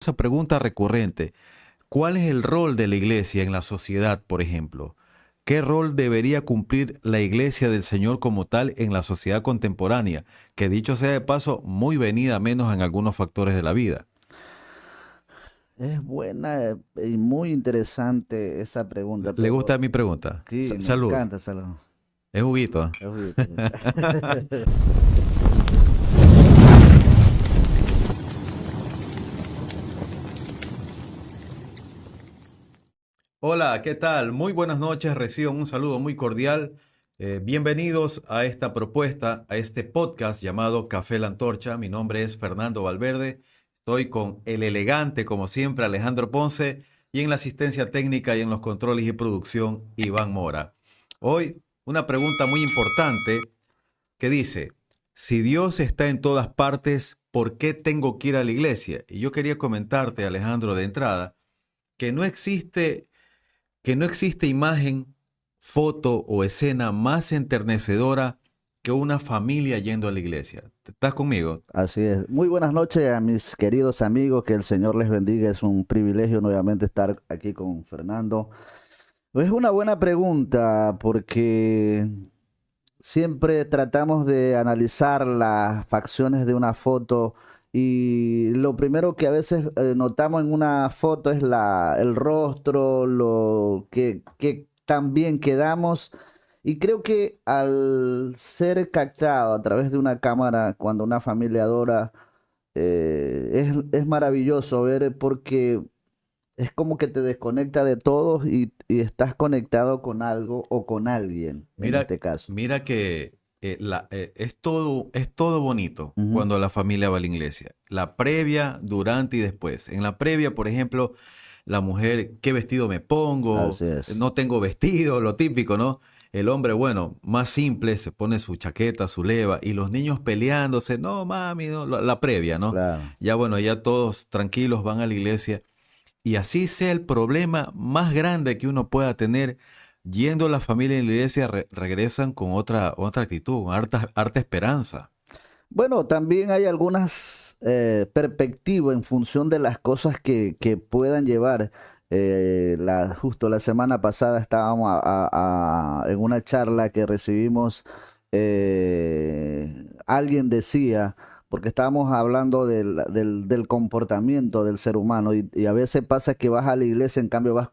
Esa pregunta recurrente, ¿cuál es el rol de la iglesia en la sociedad, por ejemplo? ¿Qué rol debería cumplir la iglesia del Señor como tal en la sociedad contemporánea? Que dicho sea de paso, muy venida menos en algunos factores de la vida. Es buena y muy interesante esa pregunta, ¿Le gusta pero mi pregunta? sí, me Salud. encanta, Salón. Es juguito, ¿eh? Es juguito, juguito. Hola, ¿qué tal? Muy buenas noches, reciban un saludo muy cordial. Bienvenidos a esta propuesta, a este podcast llamado Café La Antorcha. Mi nombre es Fernando Valverde. Estoy con el elegante, como siempre, Alejandro Ponce y en la asistencia técnica y en los controles y producción, Iván Mora. Hoy, una pregunta muy importante que dice, si Dios está en todas partes, ¿por qué tengo que ir a la iglesia? Y yo quería comentarte, Alejandro, de entrada, que no existe imagen, foto o escena más enternecedora que una familia yendo a la iglesia. ¿Estás conmigo? Así es. Muy buenas noches a mis queridos amigos, que el Señor les bendiga. Es un privilegio nuevamente estar aquí con Fernando. Es una buena pregunta porque siempre tratamos de analizar las facciones de una foto y lo primero que a veces notamos en una foto es el rostro, lo que tan bien quedamos. Y creo que al ser captado a través de una cámara cuando una familia adora, es maravilloso ver porque es como que te desconecta de todos y estás conectado con algo o con alguien en Mira, este caso. mira que es todo bonito Ujú. cuando la familia va a la iglesia. La previa, durante y después. En la previa, por ejemplo, la mujer, ¿qué vestido me pongo? Así es. No tengo vestido, lo típico, ¿no? El hombre, bueno, más simple, se pone su chaqueta, su leva, y los niños peleándose, no, mami, no, la previa, ¿no? Claro. Ya bueno, ya todos tranquilos van a la iglesia y así sea el problema más grande que uno pueda tener, yendo a la familia en la iglesia, regresan con otra actitud, con harta esperanza. Bueno, también hay algunas perspectivas en función de las cosas que puedan llevar. Justo la semana pasada estábamos en una charla que recibimos, alguien decía, porque estábamos hablando del comportamiento del ser humano y a veces pasa que vas a la iglesia, en cambio vas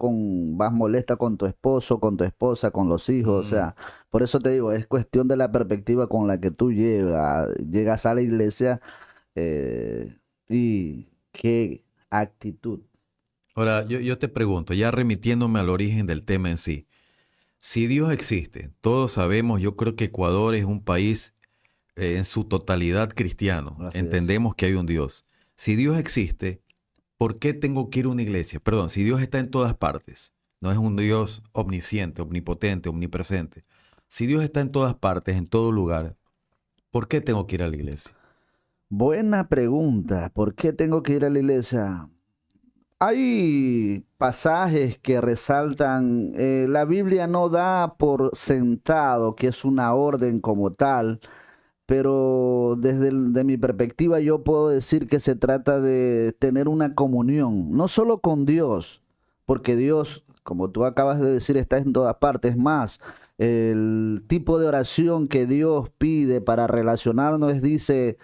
molesta con tu esposo, con tu esposa, con los hijos, o Mm. sea. Por eso te digo, es cuestión de la perspectiva con la que tú llegas a la iglesia, y qué actitud. Ahora, yo te pregunto, ya remitiéndome al origen del tema en sí, si Dios existe, todos sabemos, yo creo que Ecuador es un país en su totalidad cristiano, Así es. entendemos que hay un Dios. Si Dios existe, ¿por qué tengo que ir a una iglesia? Perdón, si Dios está en todas partes, no es un Dios omnisciente, omnipotente, omnipresente. Si Dios está en todas partes, en todo lugar, ¿por qué tengo que ir a la iglesia? Buena pregunta. ¿Por qué tengo que ir a la iglesia? Hay pasajes que resaltan, la Biblia no da por sentado que es una orden como tal, pero de mi perspectiva yo puedo decir que se trata de tener una comunión, no solo con Dios, porque Dios, como tú acabas de decir, está en todas partes más. El tipo de oración que Dios pide para relacionarnos dice: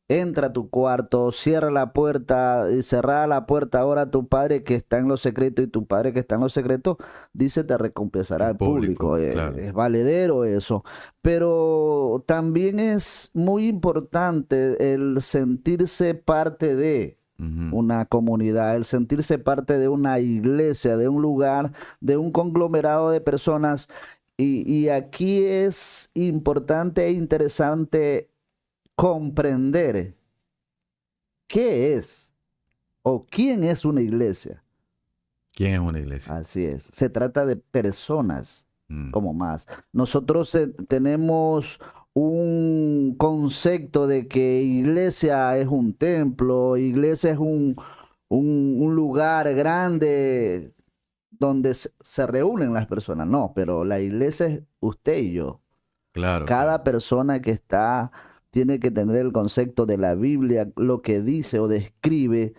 entra a tu cuarto, cierra la puerta y cerrada la puerta, ahora tu padre que está en lo secreto y tu padre que está en lo secreto, dice, te recompensará En al público. público, claro. Es valedero eso. Pero también es muy importante el sentirse parte de Ujú. una comunidad, el sentirse parte de una iglesia, de un lugar, de un conglomerado de personas. Y aquí es importante e interesante comprender qué es o quién es una iglesia. ¿Quién es una iglesia? Así es. Se trata de personas Mm. como más. Nosotros tenemos un concepto de que iglesia es un templo, iglesia es un lugar grande donde se reúnen las personas. No, pero la iglesia es usted y yo. Claro, claro. Cada persona que está tiene que tener el concepto de la Biblia, lo que dice o describe,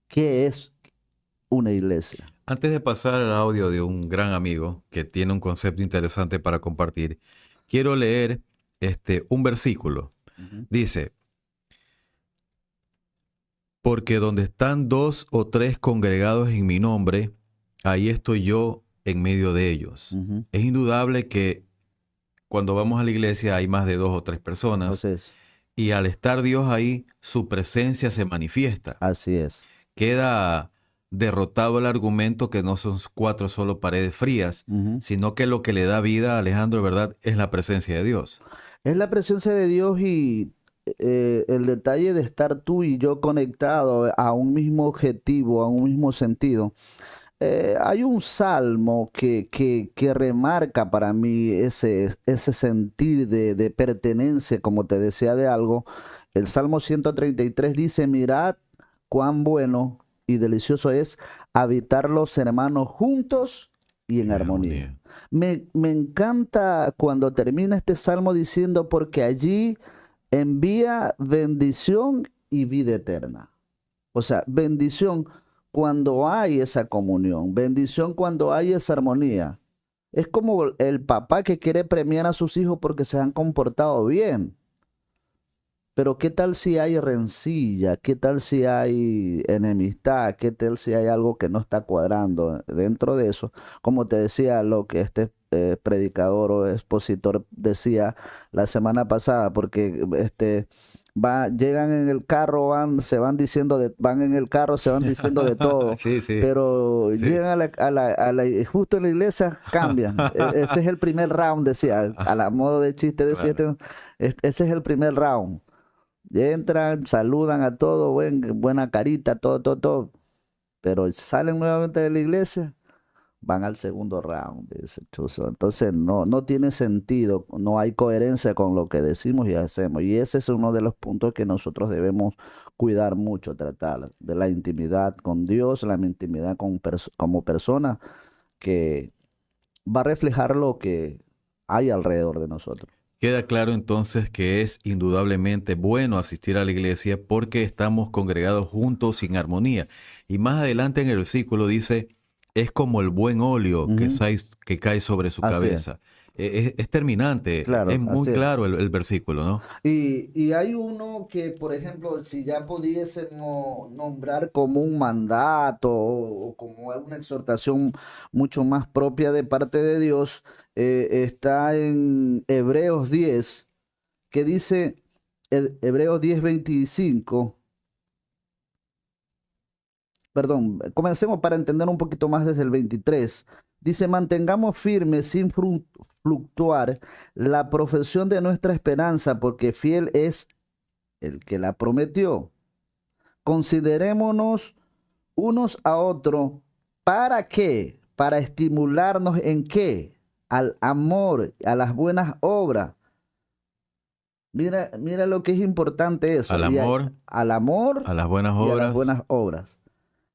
¿Qué es una iglesia? Antes de pasar al audio de un gran amigo que tiene un concepto interesante para compartir, quiero leer un versículo. Ujú, Dice, porque donde están dos o tres congregados en mi nombre, ahí estoy yo en medio de ellos. ujú. Es indudable que cuando vamos a la iglesia hay más de dos o tres personas Así es, y al estar Dios ahí, su presencia se manifiesta. así es. Queda derrotado el argumento que no son cuatro solo paredes frías, Ujú. sino que lo que le da vida a Alejandro, ¿verdad?, es la presencia de Dios. Es la presencia de Dios y el detalle de estar tú y yo conectados a un mismo objetivo, a un mismo sentido. Hay un salmo que remarca para mí ese sentir de pertenencia, como te decía, de algo. El Salmo 133 dice, mirad cuán bueno y delicioso es habitar los hermanos juntos y en En armonía. armonía. Me encanta cuando termina este salmo diciendo, porque allí envía bendición y vida eterna. O sea, bendición cuando hay esa comunión, bendición cuando hay esa armonía. Es como el papá que quiere premiar a sus hijos porque se han comportado bien. Pero ¿qué tal si hay rencilla? ¿Qué tal si hay enemistad? ¿Qué tal si hay algo que no está cuadrando dentro de eso? Como te decía, lo que este predicador o expositor decía la semana pasada, porque llegan en el carro, van en el carro, se van diciendo de todo, Sí, sí, pero sí. llegan justo en la iglesia, cambian. Ese es el primer round, decía, a la modo de chiste, decía, Claro. ese es el primer round. Entran, saludan a todos, buena carita, todo, todo, todo. Pero salen nuevamente de la iglesia, van al segundo round, dice Chuzo. Entonces no tiene sentido, no hay coherencia con lo que decimos y hacemos. Y ese es uno de los puntos que nosotros debemos cuidar mucho, tratar de la intimidad con Dios, la intimidad como persona, que va a reflejar lo que hay alrededor de nosotros. Queda claro entonces que es indudablemente bueno asistir a la iglesia porque estamos congregados juntos en armonía. Y más adelante en el versículo dice, es como el buen óleo Ujú. que cae sobre su Así es, cabeza. Es terminante, es claro, muy así es. claro el versículo, ¿no? Y hay uno que, por ejemplo, si ya pudiésemos nombrar como un mandato o como una exhortación mucho más propia de parte de Dios, está en Hebreos 10, que dice, Hebreos 10:25, perdón, comencemos para entender un poquito más desde el 23. Dice, mantengamos firme sin fluctuar la profesión de nuestra esperanza, porque fiel es el que la prometió. Considerémonos unos a otros. ¿Para qué? Para estimularnos en qué? Al amor, a las buenas obras. Mira lo que es importante eso. Al amor, Al amor a las buenas y a las obras. buenas obras.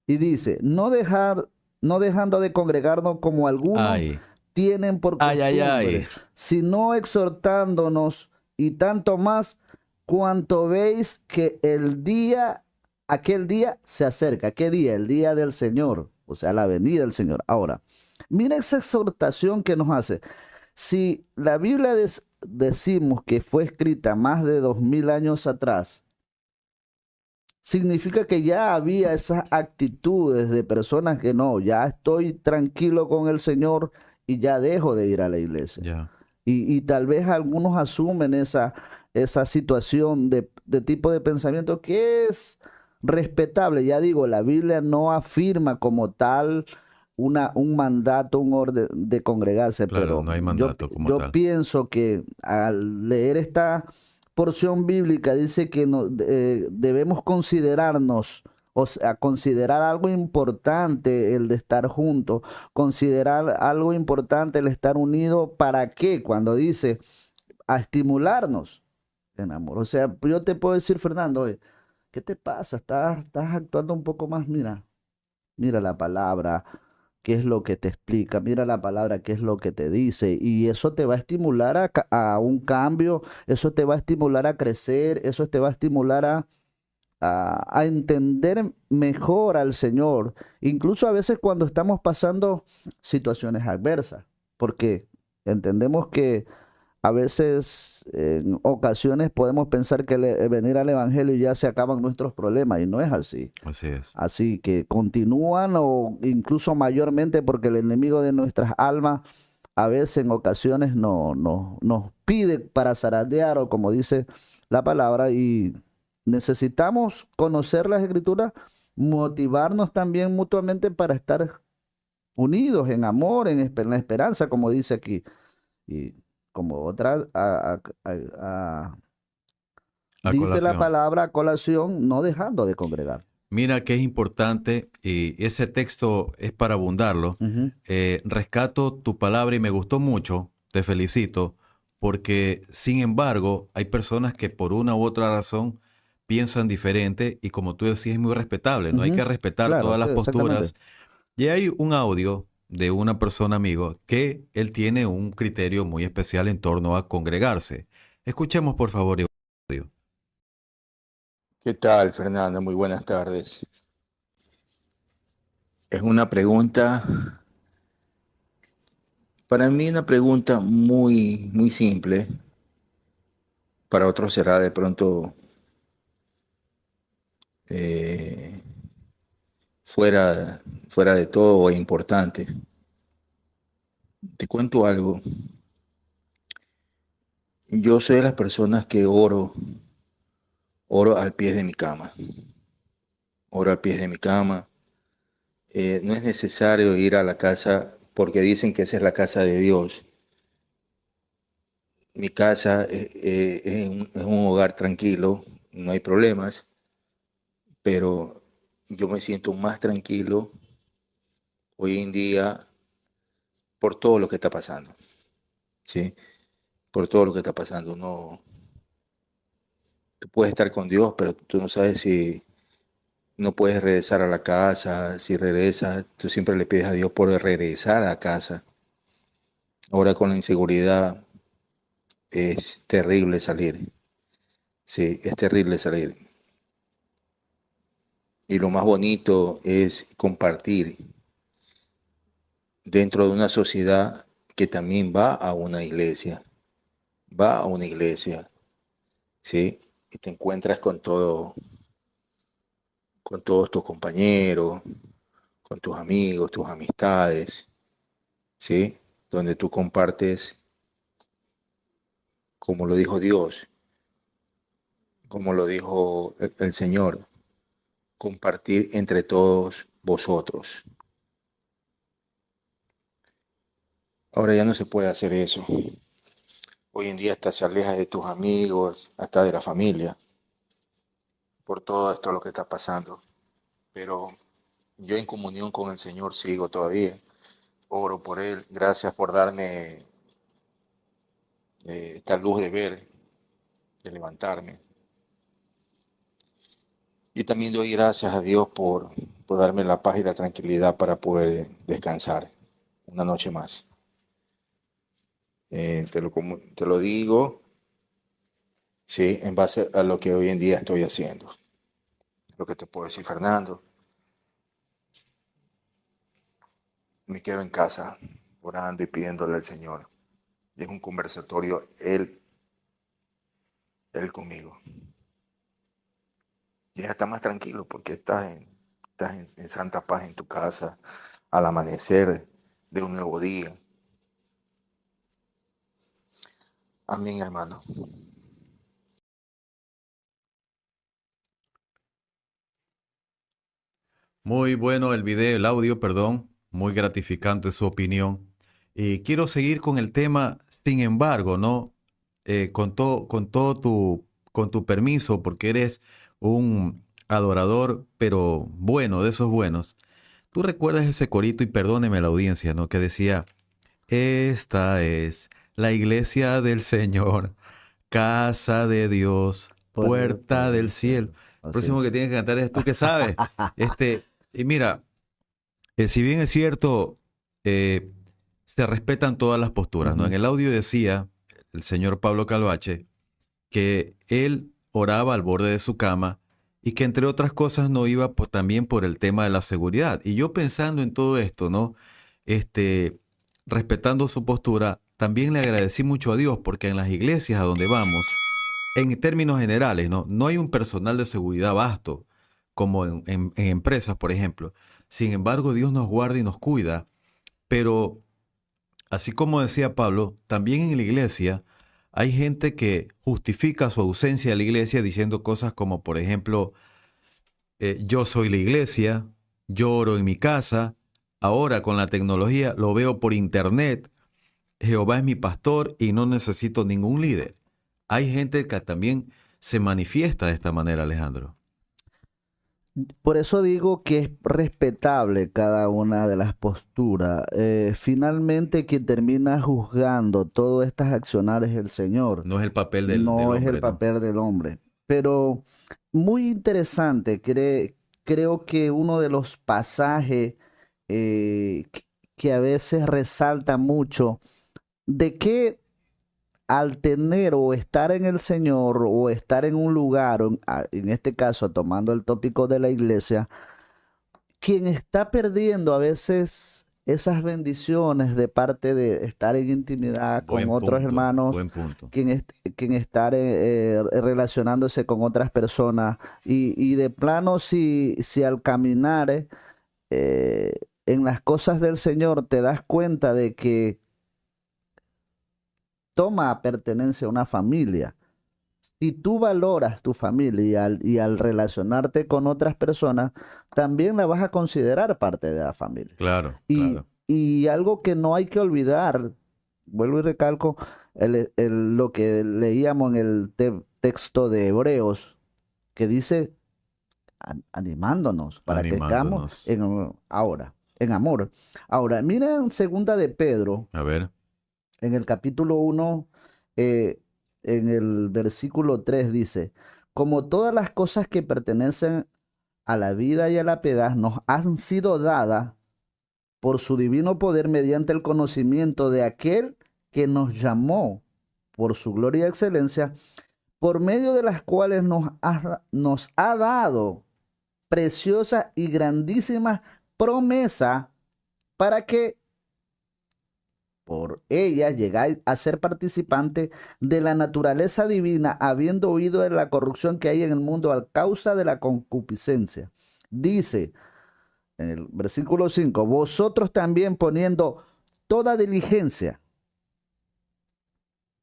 Y dice, no dejando de congregarnos como algunos Ay, tienen por ay, ay, ay. costumbre, sino exhortándonos y tanto más cuanto veis que aquel día se acerca. ¿Qué día? El día del Señor, o sea, la venida del Señor. Ahora, mira esa exhortación que nos hace. Si la Biblia decimos que fue escrita más de 2000 años atrás, significa que ya había esas actitudes de personas que no, ya estoy tranquilo con el Señor y ya dejo de ir a la iglesia. Ya, Y tal vez algunos asumen esa situación de tipo de pensamiento que es respetable. Ya digo, la Biblia no afirma como tal un mandato, un orden de congregarse, claro, pero no hay yo, mandato como yo tal. pienso que al leer esta porción bíblica dice que debemos considerarnos, o sea, considerar algo importante el de estar juntos, considerar algo importante el estar unidos. ¿Para qué? Cuando dice a estimularnos en amor. O sea, yo te puedo decir, Fernando, oye, ¿qué te pasa? Estás actuando un poco más, mira la palabra, qué es lo que te explica, mira la palabra, qué es lo que te dice, y eso te va a estimular a un cambio, eso te va a estimular a crecer, eso te va a estimular a entender mejor al Señor, incluso a veces cuando estamos pasando situaciones adversas, porque entendemos que a veces, en ocasiones, podemos pensar que venir al Evangelio ya se acaban nuestros problemas y no es así. Así es. Así que continúan o incluso mayormente porque el enemigo de nuestras almas a veces en ocasiones nos pide para zarandear o como dice la palabra y necesitamos conocer las escrituras, motivarnos también mutuamente para estar unidos en amor, en la esperanza, como dice aquí. Y como otra, A dice la colación. palabra a colación, no dejando de congregar. Mira que es importante y ese texto es para abundarlo. Ujú, Rescato tu palabra y me gustó mucho, te felicito, porque sin embargo hay personas que por una u otra razón piensan diferente y como tú decías es muy respetable, ¿no? Hay que ujú. respetar Claro, todas sí, las exactamente. posturas. Y hay un audio de una persona amigo que él tiene un criterio muy especial en torno a congregarse. Escuchemos por favor el audio. ¿Qué tal, Fernando? Muy buenas tardes. Es una pregunta, para mí una pregunta muy simple, para otros será de pronto eh, fuera, fuera de todo o importante. Te cuento algo. Yo soy de las personas que oro al pie de mi cama. Oro al pie de mi cama. No es necesario ir a la casa porque dicen que esa es la casa de Dios. Mi casa es un hogar tranquilo, no hay problemas, pero yo me siento más tranquilo hoy en día por todo lo que está pasando, ¿sí? Por todo lo que está pasando. No, tú puedes estar con Dios, pero tú no sabes si no puedes regresar a la casa, si regresas, tú siempre le pides a Dios por regresar a casa. Ahora con la inseguridad es terrible salir, sí, es terrible salir. Y lo más bonito es compartir dentro de una sociedad que también va a una iglesia, ¿sí? Y te encuentras con todos tus compañeros, con tus amigos, tus amistades, ¿sí? Donde tú compartes, como lo dijo Dios, como lo dijo el Señor, compartir entre todos vosotros. Ahora ya no se puede hacer eso. Hoy en día hasta se aleja de tus amigos, hasta de la familia, por todo esto lo que está pasando. Pero yo en comunión con el Señor sigo todavía. Oro por Él. Gracias por darme esta luz de ver, de levantarme. Y también doy gracias a Dios por darme la paz y la tranquilidad para poder descansar una noche más. Te lo digo, sí, en base a lo que hoy en día estoy haciendo. Lo que te puedo decir, Fernando, me quedo en casa orando y pidiéndole al Señor. Y es un conversatorio Él conmigo. Y ya estás más tranquilo porque estás en santa paz en tu casa al amanecer de un nuevo día. Amén, hermano. Muy bueno el video, el audio, perdón, muy gratificante su opinión. Y quiero seguir con el tema, sin embargo, ¿no? Con tu permiso, porque eres un adorador, pero bueno, de esos buenos. ¿Tú recuerdas ese corito, y perdóneme la audiencia, ¿no? Que decía, esta es la iglesia del Señor, casa de Dios, Puerta puerta del del cielo. cielo. El Así próximo que es. tienes que cantar es tú que sabes. Y mira, si bien es cierto, eh, se respetan todas las posturas, ¿no? En Ujú, el audio decía el señor Pablo Calvache que él oraba al borde de su cama y que entre otras cosas no iba también por el tema de la seguridad. Y yo pensando en todo esto, ¿no? Este, respetando su postura, también le agradecí mucho a Dios porque en las iglesias a donde vamos, en términos generales, ¿no? No hay un personal de seguridad vasto como en empresas, por ejemplo. Sin embargo, Dios nos guarda y nos cuida, pero así como decía Pablo, también en la iglesia hay gente que justifica su ausencia de la iglesia diciendo cosas como, por ejemplo, yo soy la iglesia, yo oro en mi casa, ahora con la tecnología lo veo por internet, Jehová es mi pastor y no necesito ningún líder. Hay gente que también se manifiesta de esta manera, Alejandro. Por eso digo que es respetable cada una de las posturas. Finalmente, quien termina juzgando todas estas acciones es el Señor, No es el papel del no es el hombre, ¿no? papel del hombre. Pero muy interesante, creo que uno de los pasajes que a veces resalta mucho, de que al tener o estar en el Señor o estar en un lugar, en este caso tomando el tópico de la iglesia, quien está perdiendo a veces esas bendiciones de parte de estar en intimidad con otros hermanos, Buen punto. quien estar relacionándose con otras personas y de plano si al caminar eh, en las cosas del Señor te das cuenta de que toma pertenencia a una familia. Si tú valoras tu familia y al relacionarte con otras personas, también la vas a considerar parte de la familia. Claro, Y, claro. y algo que no hay que olvidar, vuelvo y recalco, lo que leíamos en el texto de Hebreos, que dice animándonos para que estamos Animándonos. en amor. Ahora, miren segunda de Pedro, A ver, en el capítulo 1, eh, en el versículo 3 dice, como todas las cosas que pertenecen a la vida y a la piedad nos han sido dadas por su divino poder mediante el conocimiento de aquel que nos llamó por su gloria y excelencia, por medio de las cuales nos ha dado preciosas y grandísimas promesas para que por ella llegáis a ser participante de la naturaleza divina, habiendo oído de la corrupción que hay en el mundo a causa de la concupiscencia. Dice en el versículo 5, vosotros también poniendo toda diligencia,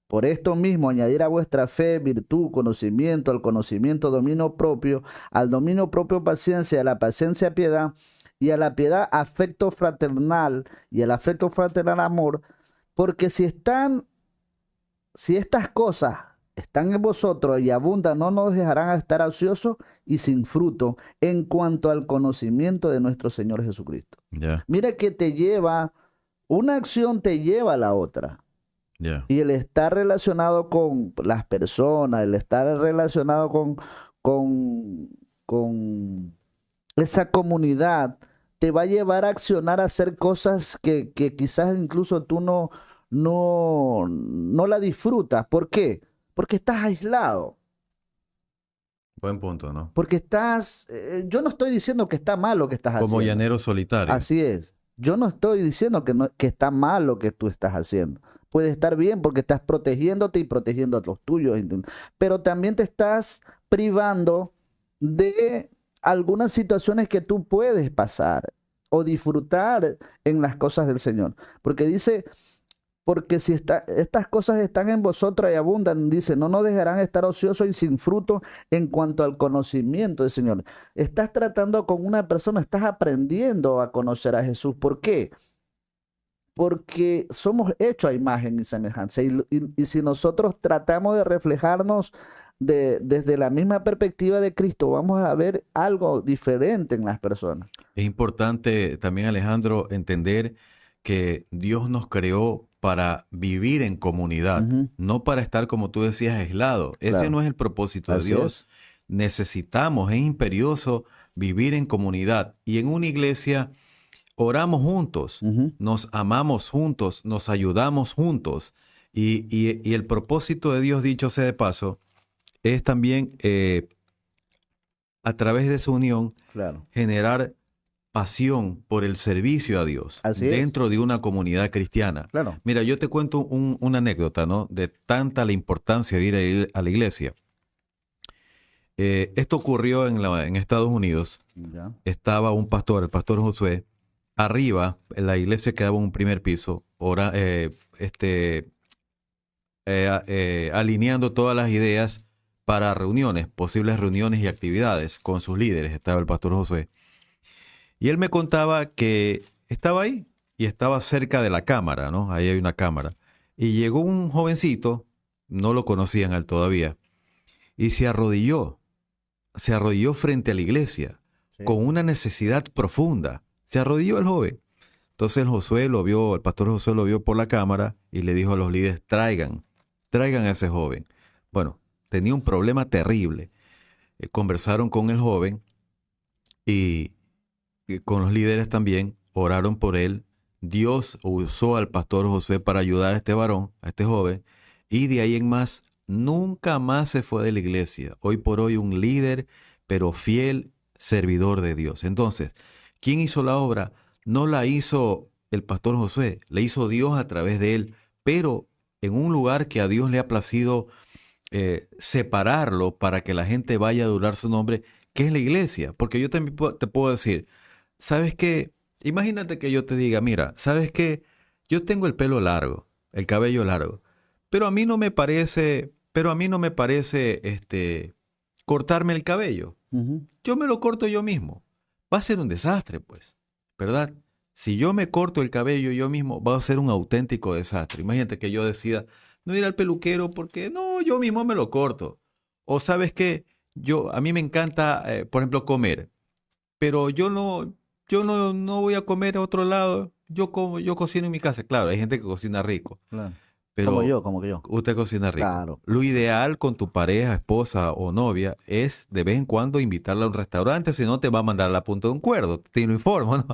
por esto mismo añadir a vuestra fe virtud, conocimiento, al conocimiento dominio propio, al dominio propio paciencia, a la paciencia piedad, y a la piedad afecto fraternal, y al afecto fraternal amor, porque si estas cosas están en vosotros y abundan, no nos dejarán estar ociosos y sin fruto en cuanto al conocimiento de nuestro Señor Jesucristo. ya, Mira que una acción te lleva a la otra. ya. Y el estar relacionado con las personas, el estar relacionado con, con esa comunidad, te va a llevar a accionar, a hacer cosas que quizás incluso tú no la disfrutas. ¿Por qué? Porque estás aislado. Buen punto, ¿no? Porque yo no estoy diciendo que está mal lo que estás Como haciendo. llanero solitario. Así es. Yo no estoy diciendo que está mal lo que tú estás haciendo. Puede estar bien porque estás protegiéndote y protegiendo a los tuyos, pero también te estás privando de algunas situaciones que tú puedes pasar o disfrutar en las cosas del Señor. Porque dice, porque si estas cosas están en vosotras y abundan, dice, no nos dejarán estar ociosos y sin fruto en cuanto al conocimiento del Señor. Estás tratando con una persona, estás aprendiendo a conocer a Jesús. ¿Por qué? Porque somos hechos a imagen y semejanza. Y si nosotros tratamos de reflejarnos desde la misma perspectiva de Cristo, vamos a ver algo diferente en las personas. Es importante también, Alejandro, entender que Dios nos creó para vivir en comunidad, Ujú, no para estar, como tú decías, aislado. Ese claro, no es el propósito de así Dios. es. Necesitamos, es imperioso vivir en comunidad. Y en una iglesia oramos juntos, Ujú, nos amamos juntos, nos ayudamos juntos. Y el propósito de Dios, dicho sea de paso, es también a través de esa unión, claro. generar pasión por el servicio a Dios Así es, dentro de una comunidad cristiana. claro. Mira, yo te cuento una anécdota, ¿no? De tanta la importancia de ir a la iglesia. Esto ocurrió en Estados Unidos. Ya. Estaba un pastor, el pastor Josué, arriba, en la iglesia quedaba en un primer piso, alineando todas las ideas para reuniones, posibles reuniones y actividades con sus líderes. Estaba el pastor Josué. Y él me contaba que estaba ahí y estaba cerca de la cámara, ¿no? Ahí hay una cámara. Y llegó un jovencito, no lo conocían a él todavía, y se arrodilló frente a la iglesia Sí. con una necesidad profunda. Se arrodilló el joven. Entonces el Josué lo vio, el pastor Josué lo vio por la cámara y le dijo a los líderes, traigan a ese joven. Bueno, tenía un problema terrible. Conversaron con el joven y con los líderes también, oraron por él. Dios usó al pastor Josué para ayudar a este varón, a este joven, y de ahí en más, nunca más se fue de la iglesia. Hoy por hoy un líder, pero fiel servidor de Dios. Entonces, ¿quién hizo la obra? No la hizo el pastor Josué, la hizo Dios a través de él, pero en un lugar que a Dios le ha placido separarlo para que la gente vaya a adorar su nombre, que es la iglesia. Porque yo también te puedo decir, ¿sabes qué? Imagínate que yo te diga, mira, ¿sabes qué? Yo tengo el pelo largo, el cabello largo, pero a mí no me parece, cortarme el cabello. Ujú. Yo me lo corto yo mismo. Va a ser un desastre, pues, ¿verdad? Si yo me corto el cabello yo mismo, va a ser un auténtico desastre. Imagínate que yo decida no ir al peluquero porque no, yo mismo me lo corto. O sabes qué, a mí me encanta, por ejemplo, comer, pero no voy a comer a otro lado. Yo cocino en mi casa. Claro, hay gente que cocina rico, Claro. pero Como que yo. usted cocina rico. Claro. Lo ideal con tu pareja, esposa o novia es de vez en cuando invitarla a un restaurante, si no te va a mandar a la punta de un cuerdo, te lo informo, ¿no?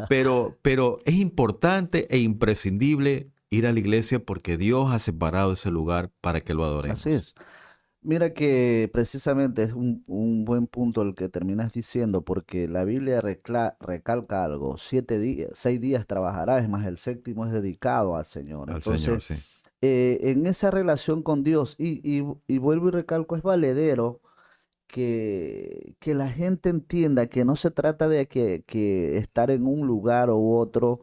Pero es importante e imprescindible ir a la iglesia porque Dios ha separado ese lugar para que lo Así adoremos. es. Mira que precisamente es un buen punto el que terminas diciendo, porque la Biblia recalca algo, 7 días, 6 días trabajarás, es más, el séptimo es dedicado al Señor. Al Entonces, Señor, sí. en esa relación con Dios, y vuelvo y recalco, es valedero que la gente entienda que no se trata de que estar en un lugar u otro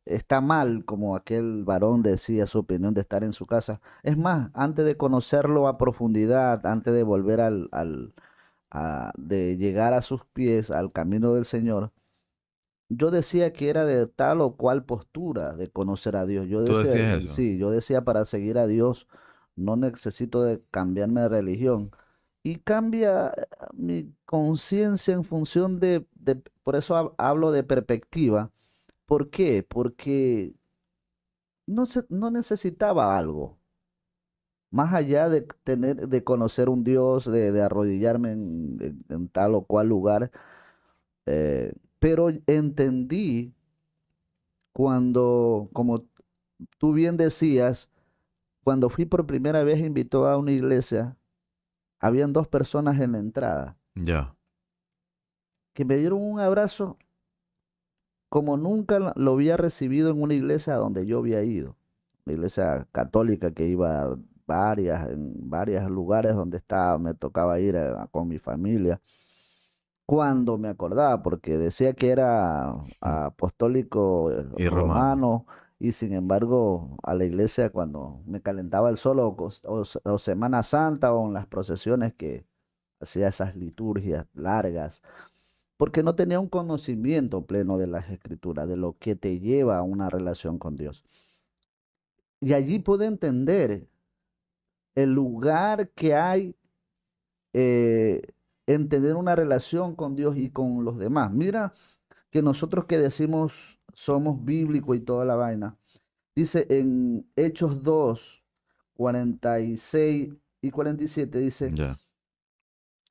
está mal, como aquel varón decía su opinión de estar en su casa. Es más, antes de conocerlo a profundidad, antes de volver de llegar a sus pies, al camino del Señor, yo decía que era de tal o cual postura de conocer a Dios. Yo ¿Tú decía, decías eso? sí, yo decía para seguir a Dios no necesito de cambiarme de religión. Y cambia mi conciencia en función por eso hablo de perspectiva. ¿Por qué? Porque no necesitaba algo. Más allá de de conocer un Dios, de arrodillarme en tal o cual lugar, pero entendí cuando, como tú bien decías, cuando fui por primera vez invitado a una iglesia, habían 2 personas en la entrada Ya. que me dieron un abrazo como nunca lo había recibido en una iglesia a donde yo había ido, una iglesia católica que iba a en varios lugares donde estaba, me tocaba ir con mi familia. Cuando me acordaba, porque decía que era Mm. apostólico Y Romano. romano, y sin embargo a la iglesia cuando me calentaba el sol o Semana Santa o en las procesiones que hacía esas liturgias largas, porque no tenía un conocimiento pleno de las escrituras, de lo que te lleva a una relación con Dios. Y allí pude entender el lugar que hay eh, en tener una relación con Dios y con los demás. Mira que nosotros que decimos somos bíblicos y toda la vaina, dice en Hechos 2 46 y 47 dice, Ya.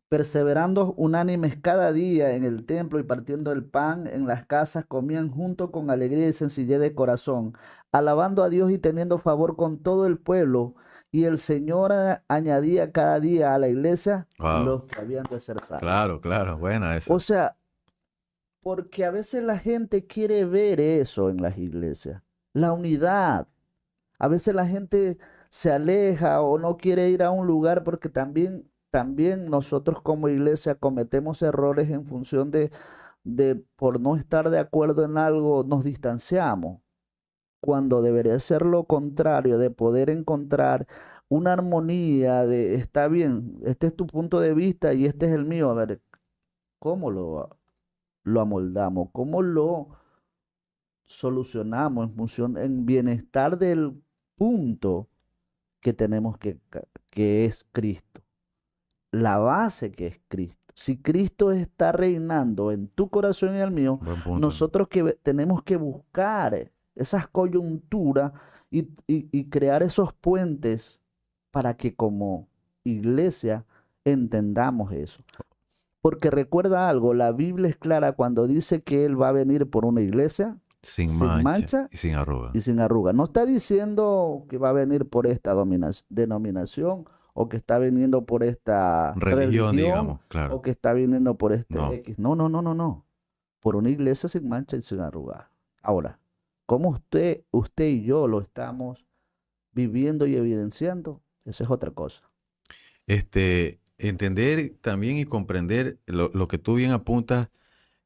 perseverando unánimes cada día en el templo y partiendo el pan en las casas, comían junto con alegría y sencillez de corazón, alabando a Dios y teniendo favor con todo el pueblo. y el Señor añadía cada día a la iglesia Wow. los que habían de ser salvos. Claro, claro, buena O esa. sea, porque a veces la gente quiere ver eso en las iglesias, la unidad. A veces la gente se aleja o no quiere ir a un lugar porque también nosotros como iglesia cometemos errores en función de por no estar de acuerdo en algo, nos distanciamos, cuando debería ser lo contrario, de poder encontrar una armonía de, está bien, este es tu punto de vista y este es el mío, a ver, ¿cómo lo amoldamos? ¿Cómo lo solucionamos en función, en bienestar del punto que tenemos que es Cristo? La base que es Cristo. Si Cristo está reinando en tu corazón y en el mío, Buen punto. nosotros tenemos que buscar esas coyunturas y crear esos puentes para que como iglesia entendamos eso. Porque recuerda algo, la Biblia es clara cuando dice que Él va a venir por una iglesia Sin sin mancha mancha y sin arruga. y sin arruga. No está diciendo que va a venir por esta denominación o que está viniendo por esta Religión, religión digamos, claro. o que está viniendo por este No. X. No, no, no, no, no. Por una iglesia sin mancha y sin arruga. Ahora, ¿cómo usted y yo lo estamos viviendo y evidenciando? Esa es otra cosa. Entender también y comprender lo que tú bien apuntas,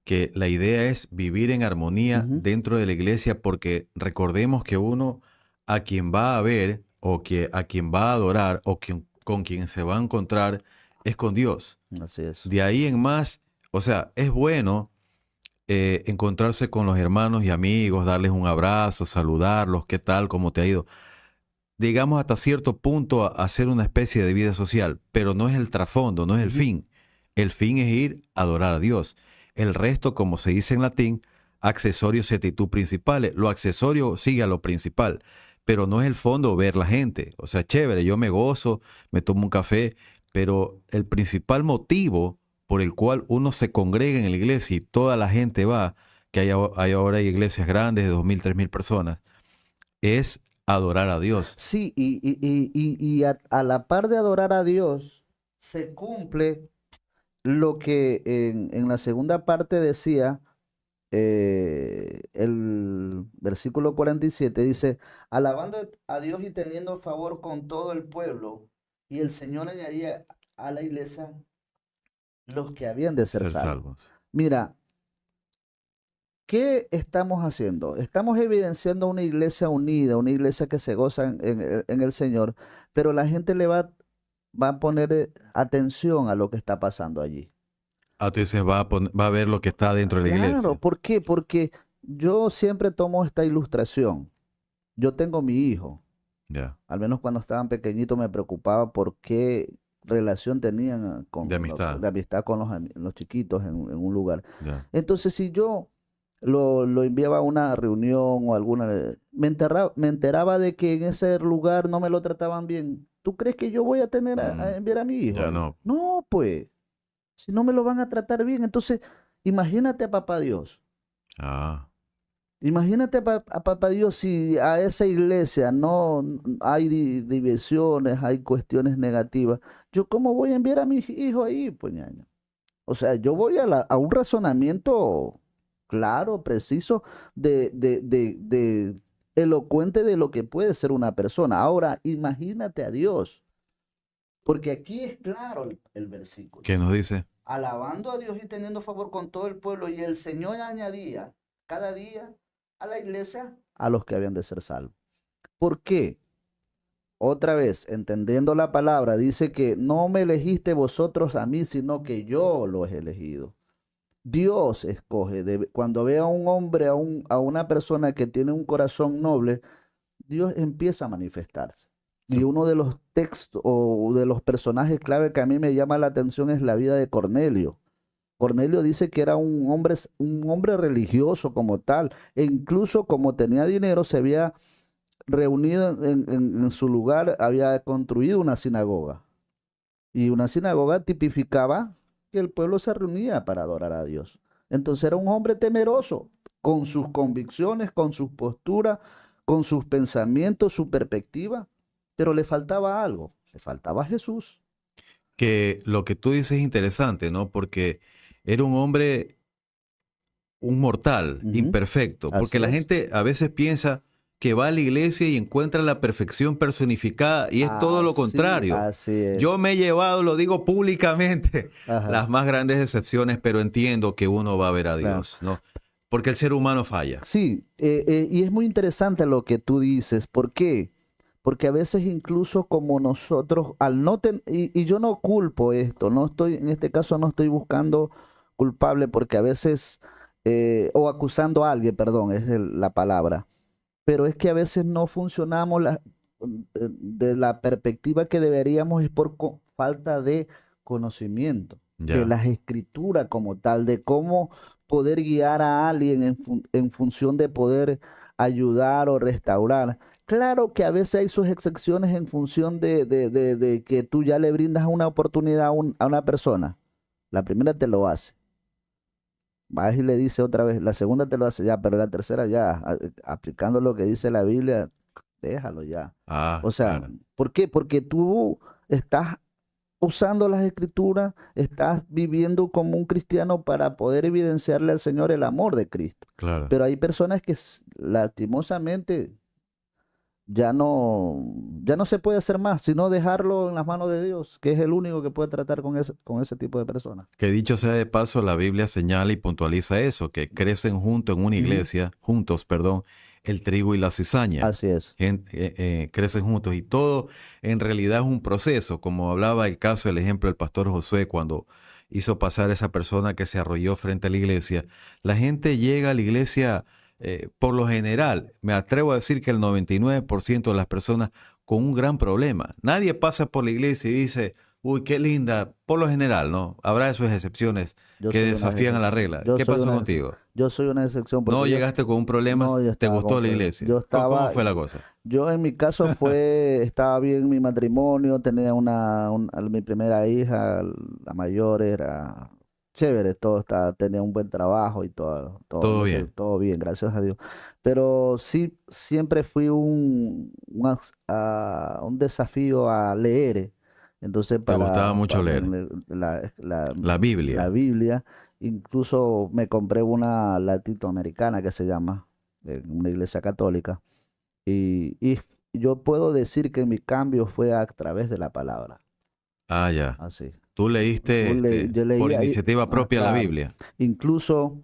que la idea es vivir en armonía Ujú. dentro de la iglesia, porque recordemos que uno a quien va a ver o que a quien va a adorar o con quien se va a encontrar es con Dios. Así es. De ahí en más, o sea, es bueno encontrarse con los hermanos y amigos, darles un abrazo, saludarlos, ¿qué tal? ¿Cómo te ha ido? Digamos hasta cierto punto a hacer una especie de vida social, pero no es el trasfondo, no es el Ujú. fin. El fin es ir a adorar a Dios. El resto, como se dice en latín, accesorios et tu principales. Lo accesorio sigue a lo principal, pero no es el fondo ver la gente. O sea, chévere, yo me gozo, me tomo un café, pero el principal motivo por el cual uno se congrega en la iglesia y toda la gente va, que hay ahora iglesias grandes de 2.000, 3.000 personas, es adorar a Dios. Sí, y a la par de adorar a Dios, se cumple lo que en la segunda parte decía el versículo 47, dice, alabando a Dios y teniendo favor con todo el pueblo, y el Señor añadía a la iglesia los que habían de ser Ser salvos. salvos. Mira, ¿qué estamos haciendo? Estamos evidenciando una iglesia unida, una iglesia que se goza en el Señor, pero la gente va a poner atención a lo que está pasando allí. Ah, tú dices, va a ver lo que está dentro de la Claro, iglesia. ¿por qué? Porque yo siempre tomo esta ilustración. Yo tengo mi hijo, Ya, al menos cuando estaban pequeñitos me preocupaba por qué relación tenían de amistad. de amistad con los chiquitos en un lugar. Ya. Entonces, si yo lo enviaba a una reunión o alguna, me enteraba de que en ese lugar no me lo trataban bien, ¿tú crees que yo voy a tener a Mm, enviar a mi hijo ya ahí? no. No, pues, si no me lo van a tratar bien, entonces imagínate a papá Dios. Ah, Imagínate a papá Dios si a esa iglesia no hay divisiones, hay cuestiones negativas. ¿Yo cómo voy a enviar a mi hijo ahí, pues, ñaño? O sea, yo voy a un razonamiento claro, preciso, de elocuente de lo que puede ser una persona. Ahora, imagínate a Dios, porque aquí es claro el versículo. ¿qué nos dice? Alabando a Dios y teniendo favor con todo el pueblo, y el Señor añadía cada día a la iglesia a los que habían de ser salvos. ¿Por qué? Otra vez, entendiendo la palabra, dice que no me elegiste vosotros a mí, sino que yo lo he elegido. Dios escoge. Cuando ve a un hombre, a una persona que tiene un corazón noble, Dios empieza a manifestarse. Y uno de los textos o de los personajes clave que a mí me llama la atención es la vida de Cornelio. Cornelio dice que era un hombre religioso como tal, e incluso como tenía dinero, se había reunido en su lugar, había construido una sinagoga. Y una sinagoga tipificaba que el pueblo se reunía para adorar a Dios. Entonces era un hombre temeroso, con sus convicciones, con sus posturas, con sus pensamientos, su perspectiva, pero le faltaba algo, le faltaba Jesús. Que lo que tú dices es interesante, ¿no? Porque era un hombre, un mortal, Ujú. imperfecto. Así Porque la es. gente a veces piensa que va a la iglesia y encuentra la perfección personificada y es todo lo contrario. Así Yo es. me he llevado, lo digo públicamente, Ajá, las más grandes decepciones, pero entiendo que uno va a ver a claro. Dios, ¿no? Porque el ser humano falla. Sí, y es muy interesante lo que tú dices. ¿Por qué? Porque a veces incluso como nosotros, al no y yo no culpo esto, no estoy, en este caso no estoy buscando culpable porque a veces, o acusando a alguien, perdón, es la palabra, pero es que a veces no funcionamos de la perspectiva que deberíamos es por falta de conocimiento de Ya, las escrituras como tal, de cómo poder guiar a alguien en función de poder ayudar o restaurar. Claro que a veces hay sus excepciones en función de que tú ya le brindas una oportunidad a una persona. La primera te lo hace. Vas y le dice otra vez, la segunda te lo hace ya, pero la tercera ya, aplicando lo que dice la Biblia, déjalo ya. ah, O sea, claro, ¿por qué? Porque tú estás usando las escrituras, estás viviendo como un cristiano para poder evidenciarle al Señor el amor de Cristo. claro. Pero hay personas que lastimosamente ya no se puede hacer más, sino dejarlo en las manos de Dios, que es el único que puede tratar con ese tipo de personas. Que dicho sea de paso, la Biblia señala y puntualiza eso, que crecen juntos en una Ujú. iglesia, juntos, perdón, el trigo y la cizaña. Así es. Crecen juntos y todo en realidad es un proceso, como hablaba el caso, el ejemplo del pastor Josué cuando hizo pasar a esa persona que se arrolló frente a la iglesia. La gente llega a la iglesia, por lo general, me atrevo a decir que el 99% de las personas con un gran problema. Nadie pasa por la iglesia y dice, uy, qué linda, por lo general, ¿no? Habrá sus excepciones Yo que soy una desafían a la excepción. regla. ¿Qué pasó contigo? Yo soy una excepción No porque llegaste con un problema, no, yo ¿te estaba gustó la yo iglesia? ¿Cómo estaba, fue la cosa? yo en mi caso estaba bien mi matrimonio, tenía a mi primera hija, la mayor era chévere, tenía un buen trabajo y Todo bien. todo bien, gracias a Dios. Pero sí, siempre fui un desafío a leer. Entonces, ¿Te gustaba mucho para leer? La la Biblia. Biblia, incluso me compré una latinoamericana que se llama, de una iglesia católica, y yo puedo decir que mi cambio fue a través de la palabra, Ah, ya. así. Tú leíste Yo por leía, iniciativa propia la claro, Biblia. incluso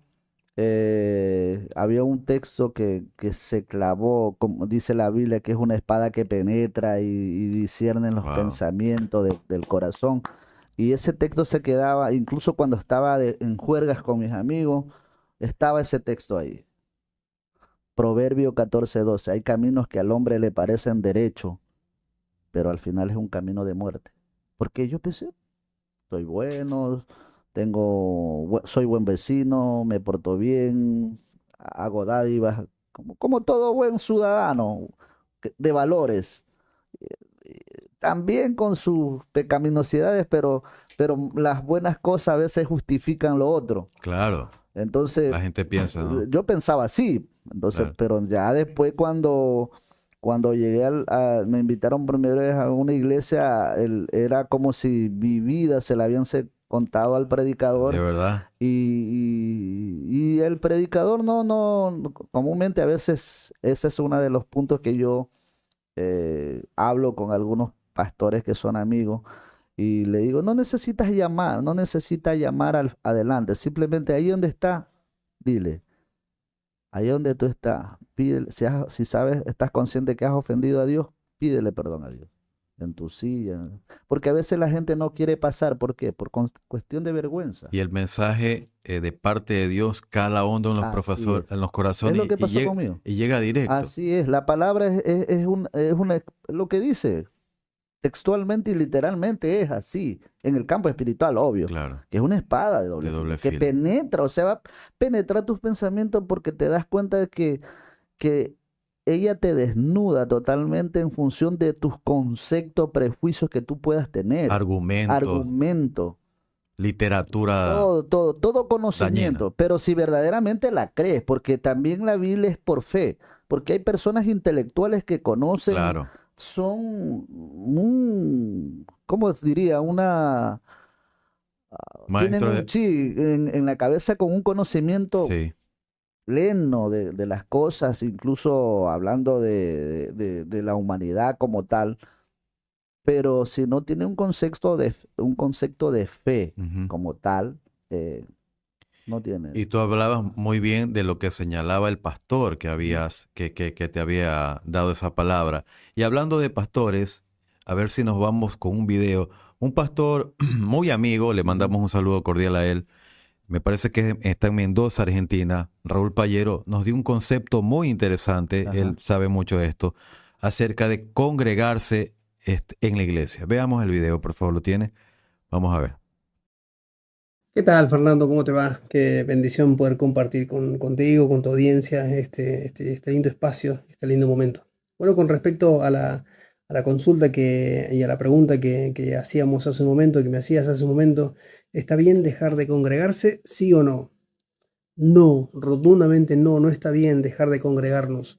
había un texto que se clavó, como dice la Biblia, que es una espada que penetra y discierne los Wow. pensamientos del corazón. Y ese texto se quedaba, incluso cuando estaba en juergas con mis amigos, estaba ese texto ahí. Proverbio 14:12. Hay caminos que al hombre le parecen derecho, pero al final es un camino de muerte. Porque yo pensé, soy bueno, soy buen vecino, me porto bien, hago dádivas, como todo buen ciudadano de valores. También con sus pecaminosidades, pero las buenas cosas a veces justifican lo otro. Claro. Entonces, La gente piensa, ¿no? yo pensaba así, entonces, Claro. pero ya después cuando llegué me invitaron primera vez a una iglesia, era como si mi vida se la habían contado al De predicador verdad. y el predicador comúnmente a veces ese es uno de los puntos que yo hablo con algunos pastores que son amigos y le digo, no necesitas llamar adelante, simplemente ahí donde está, dile. Ahí donde tú estás, pídele, si sabes, estás consciente que has ofendido a Dios, pídele perdón a Dios. En tu silla. Porque a veces la gente no quiere pasar. ¿Por qué? Por cuestión de vergüenza. Y el mensaje de parte de Dios cala hondo en Así es. en los Es lo corazones que pasó conmigo. y llega directo. Así es. La palabra es lo que dice. Textualmente y literalmente es así. En el campo espiritual, obvio. Claro. Que es una espada de De doble doble filo. Que filo. penetra, o sea, va a penetrar tus pensamientos porque te das cuenta de que ella te desnuda totalmente en función de tus conceptos, prejuicios que tú puedas tener, Argumentos, argumento, literatura todo dañina. conocimiento, pero si verdaderamente la crees, porque también la Biblia es por fe, porque hay personas intelectuales que conocen Claro. son ¿cómo se diría? Tienen Maestro de... sí, en la cabeza con un conocimiento Sí. pleno de las cosas, incluso hablando de la humanidad como tal, pero si no tiene un concepto de fe Ujú. como tal, eh, no tiene. Y tú hablabas muy bien de lo que señalaba el pastor que Ujú. que te había dado esa palabra. Y hablando de pastores, a ver si nos vamos con un video. Un pastor muy amigo, le Ujú. mandamos un saludo cordial a él. Me parece que está en Mendoza, Argentina. Raúl Payero nos dio un concepto muy interesante, él Ajá. sabe mucho de esto, acerca de congregarse en la iglesia. Veamos el video, por favor, ¿lo tiene? Vamos a ver. ¿Qué tal, Fernando? ¿Cómo te va? Qué bendición poder compartir contigo, con tu audiencia, este lindo espacio, este lindo momento. Bueno, con respecto a la consulta y a la pregunta que hacíamos hace un momento, que me hacías hace un momento, ¿está bien dejar de congregarse? ¿Sí o no? No, rotundamente no, no está bien dejar de congregarnos.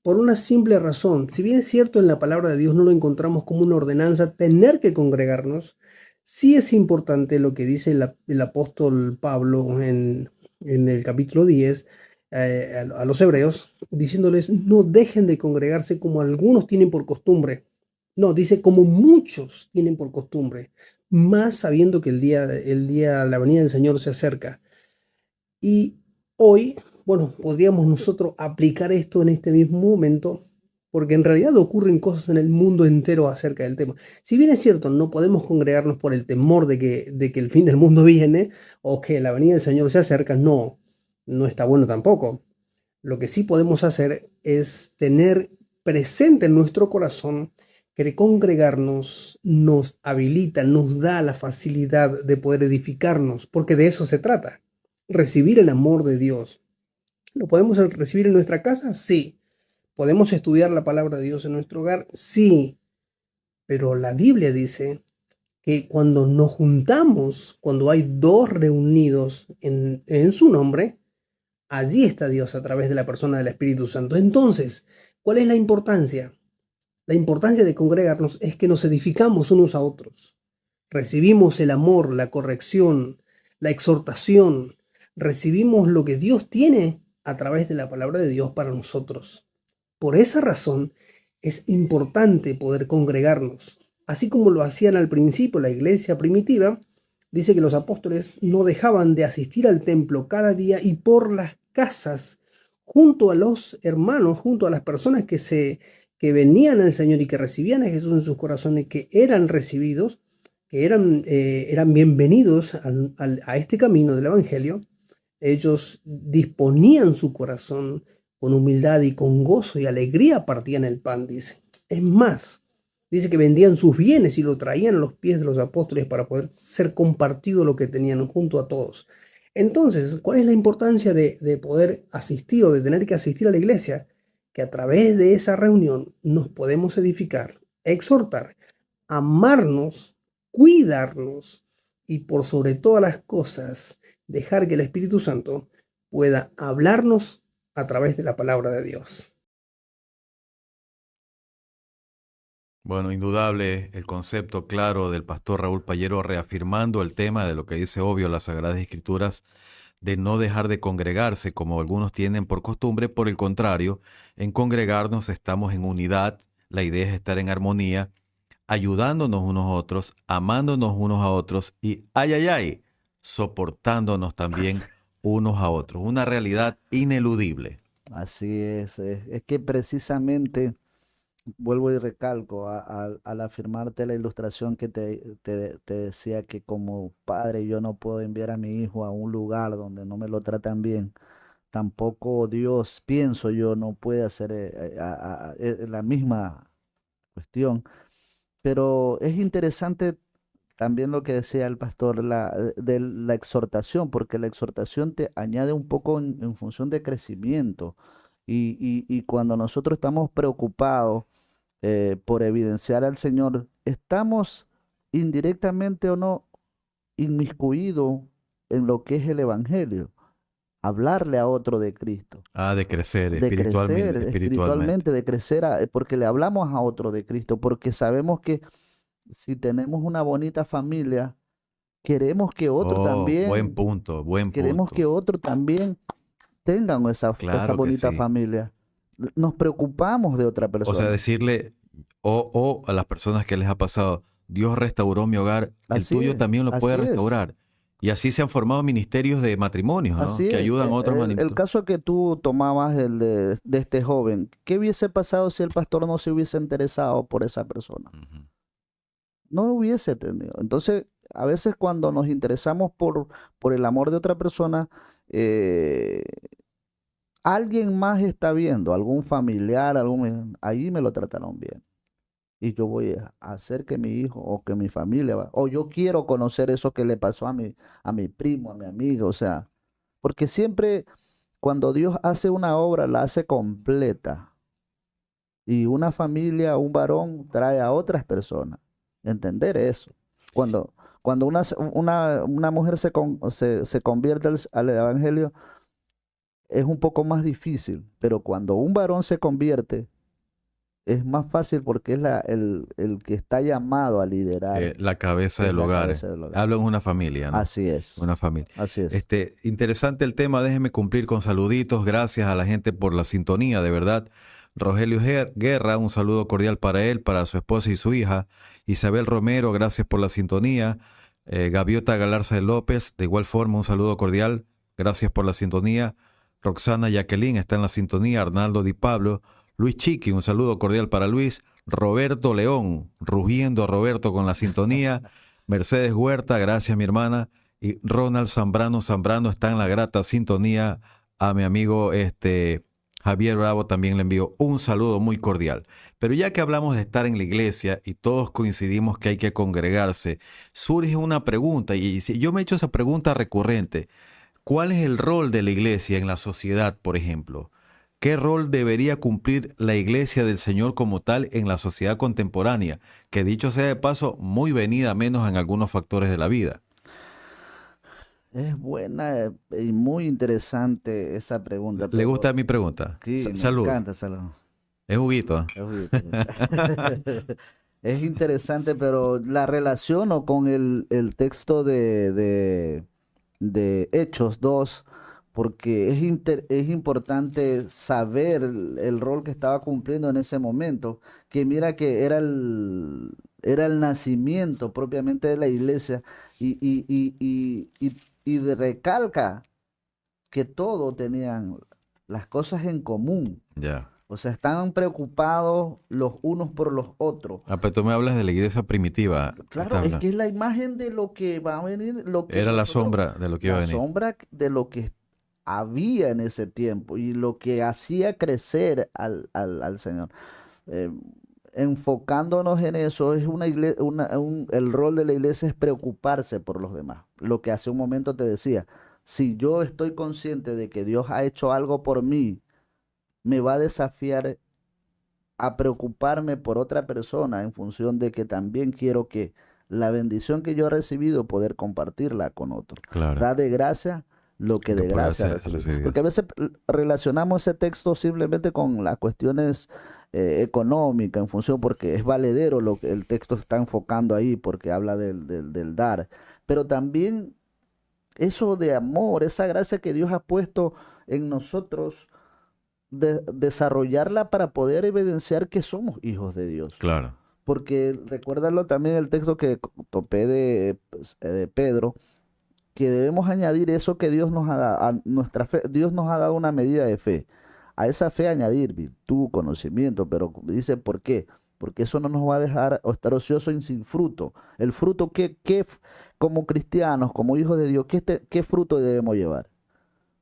Por una simple razón, si bien es cierto en la palabra de Dios no lo encontramos como una ordenanza tener que congregarnos, sí es importante lo que dice el apóstol Pablo en el capítulo 10 a los hebreos, diciéndoles no dejen de congregarse como algunos tienen por costumbre. No, dice como muchos tienen por costumbre, más sabiendo que la venida del Señor se acerca. Y hoy, bueno, podríamos nosotros aplicar esto en este mismo momento, porque en realidad ocurren cosas en el mundo entero acerca del tema. Si bien es cierto, no podemos congregarnos por el temor de que el fin del mundo viene o que la venida del Señor se acerca, no, no está bueno tampoco. Lo que sí podemos hacer es tener presente en nuestro corazón que congregarnos nos habilita, nos da la facilidad de poder edificarnos, porque de eso se trata, recibir el amor de Dios. ¿Lo podemos recibir en nuestra casa? Sí. ¿Podemos estudiar la palabra de Dios en nuestro hogar? Sí. Pero la Biblia dice que cuando nos juntamos, cuando hay dos reunidos en su nombre, allí está Dios a través de la persona del Espíritu Santo. Entonces, ¿cuál es la importancia? La importancia de congregarnos es que nos edificamos unos a otros. Recibimos el amor, la corrección, la exhortación. Recibimos lo que Dios tiene a través de la palabra de Dios para nosotros. Por esa razón es importante poder congregarnos. Así como lo hacían al principio la iglesia primitiva, dice que los apóstoles no dejaban de asistir al templo cada día y por las casas, junto a los hermanos, junto a las personas que venían al Señor y que recibían a Jesús en sus corazones, que eran recibidos, que eran bienvenidos a este camino del Evangelio. Ellos disponían su corazón con humildad y con gozo y alegría partían el pan, dice. Es más, dice que vendían sus bienes y lo traían a los pies de los apóstoles para poder ser compartido lo que tenían junto a todos. Entonces, ¿cuál es la importancia de poder asistir o de tener que asistir a la iglesia? Que a través de esa reunión nos podemos edificar, exhortar, amarnos, cuidarnos y por sobre todas las cosas, dejar que el Espíritu Santo pueda hablarnos a través de la palabra de Dios. Bueno, indudable el concepto claro del pastor Raúl Payero reafirmando el tema de lo que dice obvio las Sagradas Escrituras de no dejar de congregarse como algunos tienen por costumbre. Por el contrario, en congregarnos estamos en unidad, la idea es estar en armonía, ayudándonos unos a otros, amándonos unos a otros y, ay, ay, ay, soportándonos también unos a otros. Una realidad ineludible. Así es que precisamente, vuelvo y recalco, al afirmarte la ilustración que te decía que como padre yo no puedo enviar a mi hijo a un lugar donde no me lo tratan bien, tampoco Dios, pienso yo, no puede hacer la misma cuestión. Pero es interesante también lo que decía el pastor, de la exhortación, porque la exhortación te añade un poco en función de crecimiento. Y cuando nosotros estamos preocupados por evidenciar al Señor, estamos indirectamente o no inmiscuidos en lo que es el Evangelio, hablarle a otro de Cristo. Ah, de crecer de crecer espiritualmente. espiritualmente, de crecer, porque le hablamos a otro de Cristo, porque sabemos que si tenemos una bonita familia, queremos que otro Oh, buen también, punto, buen queremos que punto. otro también tengan esa Claro que bonita sí. familia. Nos preocupamos de otra O sea, persona. decirle, o a las personas que les ha pasado, Dios restauró mi hogar, el tuyo también lo puede Así es, restaurar. Y así se han formado ministerios de matrimonios, ¿no? así Que es. ayudan a otros El matrimonios. caso que tú tomabas, el de este joven, ¿qué hubiese pasado si el pastor no se hubiese interesado por esa persona? No lo hubiese tenido. Entonces, a veces cuando nos interesamos por el amor de otra persona, eh, alguien más está viendo, algún familiar, ahí me lo trataron bien. Y yo voy a hacer que mi hijo o que mi familia o yo quiero conocer eso que le pasó a mi primo, a mi amigo, o sea, porque siempre cuando Dios hace una obra, la hace completa. Y una familia, un varón trae a otras personas. Entender eso. Cuando, cuando una mujer se convierte al evangelio, es un poco más difícil, pero cuando un varón se convierte, es más fácil porque es el que está llamado a liderar, La cabeza es del la hogar. cabeza del hogar. Hablo en una familia, ¿no? Así es, Una familia. así es. Interesante el tema. Déjeme cumplir con saluditos. Gracias a la gente por la sintonía, de verdad. Rogelio Guerra, un saludo cordial para él, para su esposa y su hija. Isabel Romero, gracias por la sintonía. Gaviota Galarza de López, de igual forma, un saludo cordial. Gracias por la sintonía. Roxana Jacqueline está en la sintonía. Arnaldo Di Pablo. Luis Chiqui, un saludo cordial para Luis. Roberto León, rugiendo Roberto con la sintonía. Mercedes Huerta, gracias mi hermana. Y Ronald Zambrano está en la grata sintonía. A mi amigo Javier Bravo también le envío un saludo muy cordial. Pero ya que hablamos de estar en la iglesia y todos coincidimos que hay que congregarse, surge una pregunta y si yo me he hecho esa pregunta recurrente. ¿Cuál es el rol de la iglesia en la sociedad, por ejemplo? ¿Qué rol debería cumplir la iglesia del Señor como tal en la sociedad contemporánea? Que dicho sea de paso, muy venida menos en algunos factores de la vida. Es buena y muy interesante esa pregunta, ¿Le gusta pero mi pregunta? sí, me Salud. encanta, Salón. Es juguito. Es juguito, sí. Es interesante, pero la relaciono con el texto de Hechos 2 porque es importante saber el rol que estaba cumpliendo en ese momento, que mira que era el nacimiento propiamente de la iglesia y recalca que todos tenían las cosas en común. Ya. O sea, estaban preocupados los unos por los otros. Ah, pero tú me hablas de la iglesia primitiva. Claro, es que es la imagen de lo que va a venir, lo que Era la nosotros, sombra de lo que iba a la venir. sombra de lo que había en ese tiempo y lo que hacía crecer al Señor. Eh, Enfocándonos en eso, es el rol de la iglesia es preocuparse por los demás. Lo que hace un momento te decía, si yo estoy consciente de que Dios ha hecho algo por mí, me va a desafiar a preocuparme por otra persona en función de que también quiero que la bendición que yo he recibido poder compartirla con otro. Claro. Da de gracia lo que Lo que de puede gracia hacer recibí. recibido. Porque a veces relacionamos ese texto simplemente con las cuestiones económicas en función porque es valedero lo que el texto está enfocando ahí porque habla del dar. Pero también eso de amor, esa gracia que Dios ha puesto en nosotros desarrollarla para poder evidenciar que somos hijos de Dios. Claro. Porque recuérdalo también el texto que topé de Pedro, que debemos añadir eso que Dios nos ha dado, a nuestra fe, Dios nos ha dado una medida de fe. A esa fe añadir virtud, conocimiento, pero dice, ¿por qué? Porque eso no nos va a dejar o estar ocioso y sin fruto. El fruto como cristianos, como hijos de Dios, ¿qué fruto debemos llevar?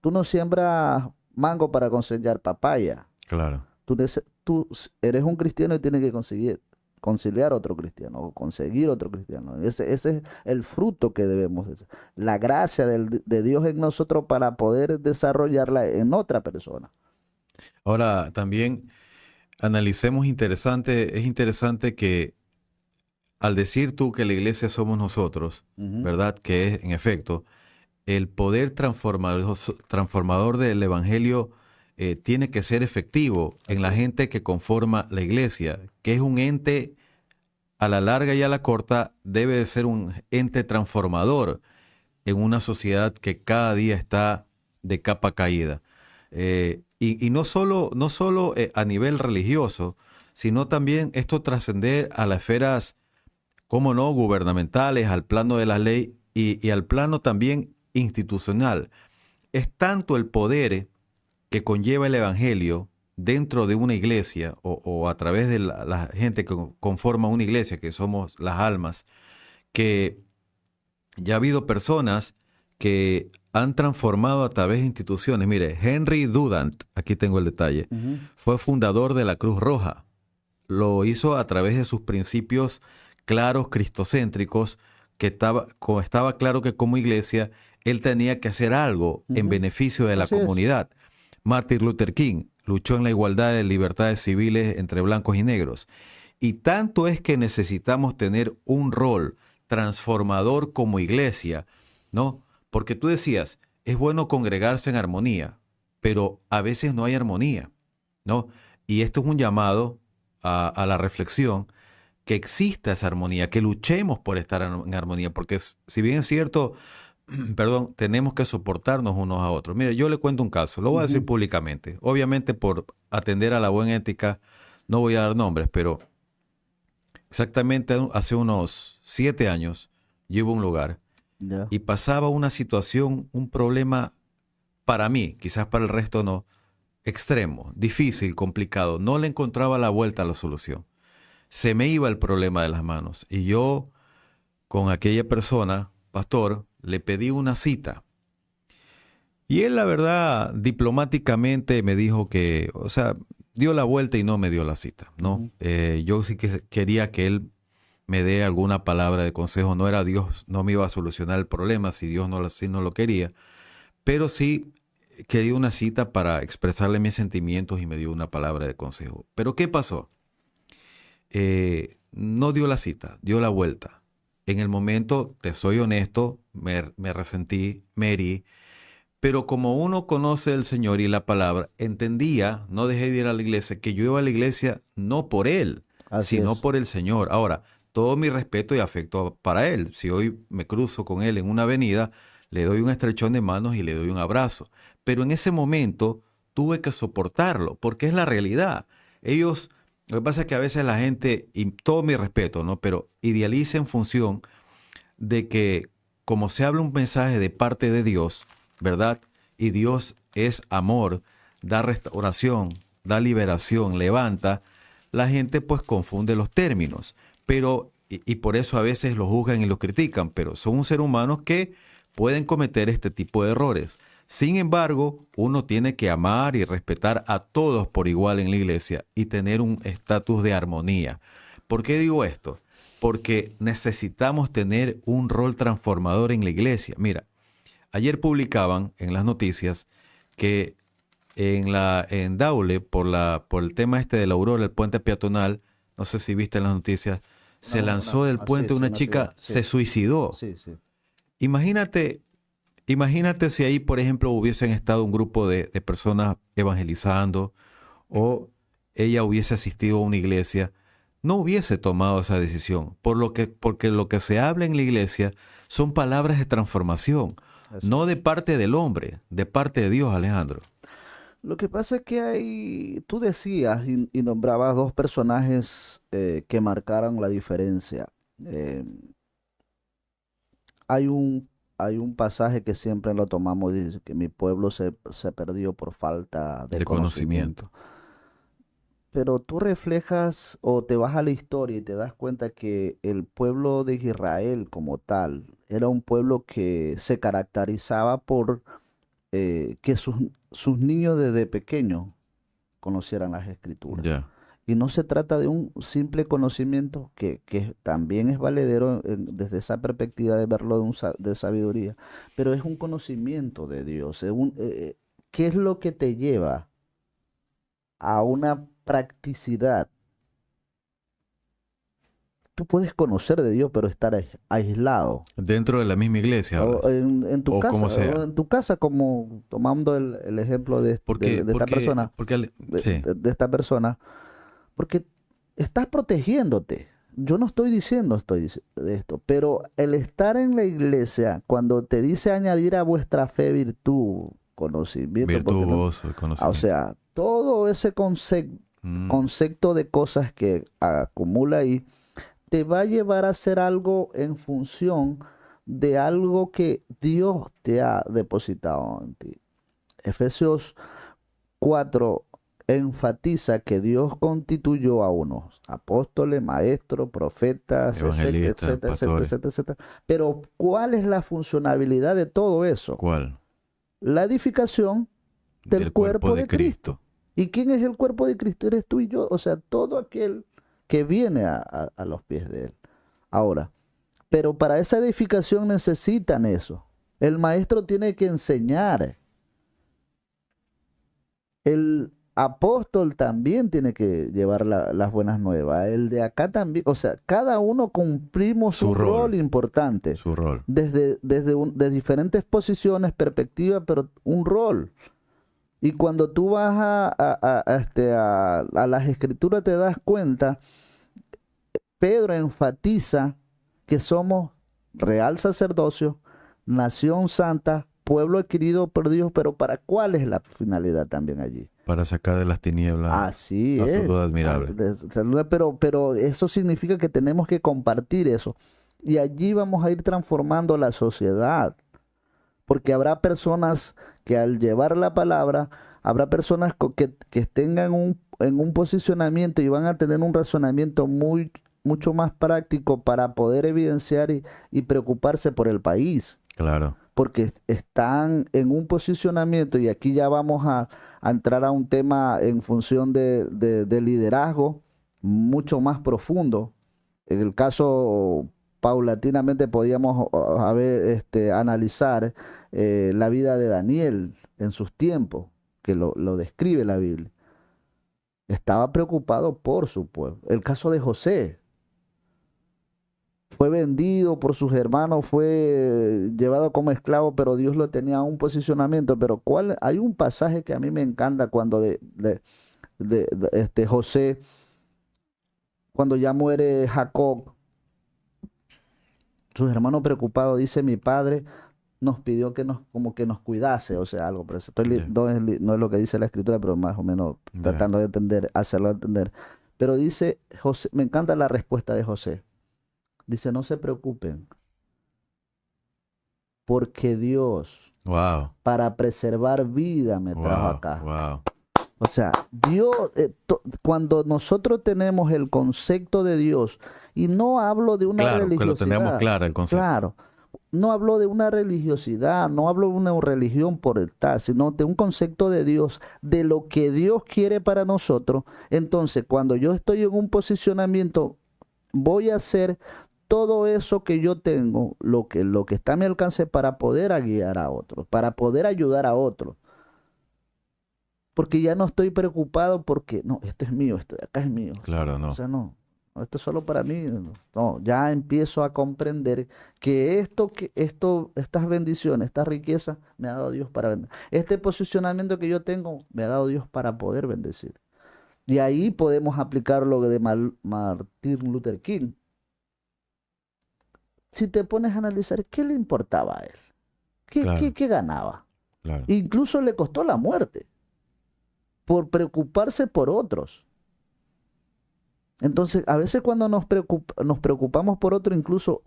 Tú no siembras mango para cosechar papaya. Claro. Tú eres un cristiano y tienes que conciliar a otro cristiano o conseguir otro cristiano. Ese es el fruto que debemos de hacer. La gracia de Dios en nosotros para poder desarrollarla en otra persona. Ahora, también analicemos es interesante que al decir tú que la iglesia somos nosotros, Ujú. ¿verdad? Que es, en efecto, el poder transformador del evangelio tiene que ser efectivo en la gente que conforma la iglesia, que es un ente a la larga y a la corta, debe de ser un ente transformador en una sociedad que cada día está de capa caída. Y no solo a nivel religioso, sino también esto trascender a las esferas, cómo no, gubernamentales, al plano de la ley y al plano también institucional. Es tanto el poder que conlleva el Evangelio dentro de una iglesia o a través de la gente que conforma una iglesia, que somos las almas, que ya ha habido personas que han transformado a través de instituciones. Mire, Henry Dunant, aquí tengo el detalle, Ujú. fue fundador de la Cruz Roja. Lo hizo a través de sus principios claros, cristocéntricos, que estaba claro que como iglesia él tenía que hacer algo en Ujú. beneficio de la Así es. comunidad. Martin Luther King luchó en la igualdad de libertades civiles entre blancos y negros. Y tanto es que necesitamos tener un rol transformador como iglesia, ¿no? Porque tú decías, es bueno congregarse en armonía, pero a veces no hay armonía, ¿no? Y esto es un llamado a la reflexión, que exista esa armonía, que luchemos por estar en armonía, porque si bien es cierto, perdón, tenemos que soportarnos unos a otros. Mire, yo le cuento un caso, lo voy a decir Ujú. públicamente. Obviamente por atender a la buena ética no voy a dar nombres, pero exactamente hace unos 7 años yo iba a un lugar Ya. y pasaba una situación, un problema para mí, quizás para el resto no, extremo, difícil, complicado. No le encontraba la vuelta a la solución. Se me iba el problema de las manos y yo con aquella persona, pastor, le pedí una cita. Y él, la verdad, diplomáticamente me dijo que, o sea, dio la vuelta y no me dio la cita, ¿no? Ujú. Yo sí que quería que él me dé alguna palabra de consejo. No era Dios, no me iba a solucionar el problema si Dios no, si no lo quería, pero sí quería una cita para expresarle mis sentimientos y me dio una palabra de consejo. Pero ¿qué pasó? No dio la cita, dio la vuelta. En el momento, te soy honesto, me resentí, me herí, pero como uno conoce el Señor y la palabra, entendía, no dejé de ir a la iglesia, que yo iba a la iglesia no por Él, Así sino es. por el Señor. Ahora, todo mi respeto y afecto para Él. Si hoy me cruzo con Él en una avenida, le doy un estrechón de manos y le doy un abrazo. Pero en ese momento tuve que soportarlo, porque es la realidad. Ellos, lo que pasa es que a veces la gente, y todo mi respeto, ¿no? Pero idealiza en función de que como se habla un mensaje de parte de Dios, ¿verdad? Y Dios es amor, da restauración, da liberación, levanta, la gente pues confunde los términos, pero y por eso a veces lo juzgan y lo critican, pero son un ser humano que pueden cometer este tipo de errores. Sin embargo, uno tiene que amar y respetar a todos por igual en la iglesia y tener un estatus de armonía. ¿Por qué digo esto? Porque necesitamos tener un rol transformador en la iglesia. Mira, ayer publicaban en las noticias que en Daule, por el tema este de la Aurora, el puente peatonal, no sé si viste en las noticias, se lanzó del Así puente es, una una ciudad. chica, Sí, se suicidó. sí, sí. Imagínate, imagínate si ahí, por ejemplo, hubiesen estado un grupo de personas evangelizando o ella hubiese asistido a una iglesia, no hubiese tomado esa decisión, porque lo que se habla en la iglesia son palabras de transformación, Eso no de es. parte del hombre, de parte de Dios, Alejandro. Lo que pasa es que hay, tú decías y nombrabas dos personajes que marcaron la diferencia. Eh, hay un, hay un pasaje que siempre lo tomamos, dice que mi pueblo se perdió por falta de De conocimiento. conocimiento. Pero tú reflejas o te vas a la historia y te das cuenta que el pueblo de Israel como tal era un pueblo que se caracterizaba por que sus niños desde pequeños conocieran las escrituras. Ya. Y no se trata de un simple conocimiento que también es valedero desde esa perspectiva de verlo de sabiduría, pero es un conocimiento de Dios. ¿Qué es lo que te lleva a una practicidad tú puedes conocer de Dios, pero estar aislado. Dentro de la misma iglesia O hablas. en tu O casa, como sea. o en tu casa, como tomando el ejemplo de esta persona, Sí, de esta persona, porque estás protegiéndote. Yo no estoy diciendo de esto, pero el estar en la iglesia, cuando te dice añadir a vuestra fe virtud, conocimiento, porque no, virtuoso, o conocimiento. sea, todo ese Mm, concepto de cosas que acumula ahí, te va a llevar a hacer algo en función de algo que Dios te ha depositado en ti. Efesios 4 enfatiza que Dios constituyó a unos apóstoles, maestros, profetas, etcétera, evangelistas, etcétera, etcétera, pastores. etcétera, etcétera. Pero ¿cuál es la funcionalidad de todo eso? ¿Cuál? La edificación del Del cuerpo cuerpo de de Cristo. Cristo. ¿Y quién es el cuerpo de Cristo? Eres tú y yo, o sea, todo aquel que viene a los pies de Él. Ahora, pero para esa edificación necesitan eso. El maestro tiene que enseñar. El apóstol también tiene que llevar las buenas nuevas. El de acá también, o sea, cada uno cumplimos Su un rol rol, importante. su rol. De diferentes posiciones, perspectivas, pero un rol. Y cuando tú vas a las escrituras te das cuenta, Pedro enfatiza que somos real sacerdocio, nación santa, pueblo adquirido por Dios, pero ¿para cuál es la finalidad también allí? Para sacar de las tinieblas Así a tu es. luz admirable. Pero eso significa que tenemos que compartir eso. Y allí vamos a ir transformando la sociedad. Porque habrá personas que al llevar la palabra, habrá personas que tengan en un posicionamiento y van a tener un razonamiento mucho más práctico para poder evidenciar y preocuparse por el país. Claro. Porque están en un posicionamiento, y aquí ya vamos a entrar a un tema en función de liderazgo mucho más profundo. En el caso, paulatinamente podíamos analizar la vida de Daniel en sus tiempos, que lo describe la Biblia. Estaba preocupado por su pueblo. El caso de José, fue vendido por sus hermanos, fue llevado como esclavo, pero Dios lo tenía a un posicionamiento. Pero hay un pasaje que a mí me encanta cuando José, cuando ya muere Jacob, sus hermanos preocupados, dice: mi padre nos pidió como que nos cuidase, o sea, algo, pero eso Ya, no es lo que dice la escritura, pero más o menos ya. tratando de entender, hacerlo entender. Pero dice José, me encanta la respuesta de José. Dice: no se preocupen, porque Dios, Wow, para preservar vida, me trajo wow, acá. wow. O sea, Dios, cuando nosotros tenemos el concepto de Dios, y no hablo de una Claro, que lo tenemos religiosidad, claro el concepto. claro, no hablo de una religiosidad, no hablo de una religión por el tal, sino de un concepto de Dios, de lo que Dios quiere para nosotros. Entonces, cuando yo estoy en un posicionamiento, voy a hacer todo eso que yo tengo, lo que está a mi alcance, para poder guiar a otros, para poder ayudar a otros. Porque ya no estoy preocupado porque, no, esto es mío, esto de acá es mío. Claro, O no. sea, no, esto es solo para mí. No, ya empiezo a comprender que estas bendiciones, estas riquezas, me ha dado Dios para bendecir. Este posicionamiento que yo tengo, me ha dado Dios para poder bendecir. Y ahí podemos aplicar lo de Martin Luther King. Si te pones a analizar, ¿qué le importaba a él? Claro, ¿Qué ganaba? claro. Incluso le costó la muerte por preocuparse por otros. Entonces, a veces cuando nos preocupamos por otro, incluso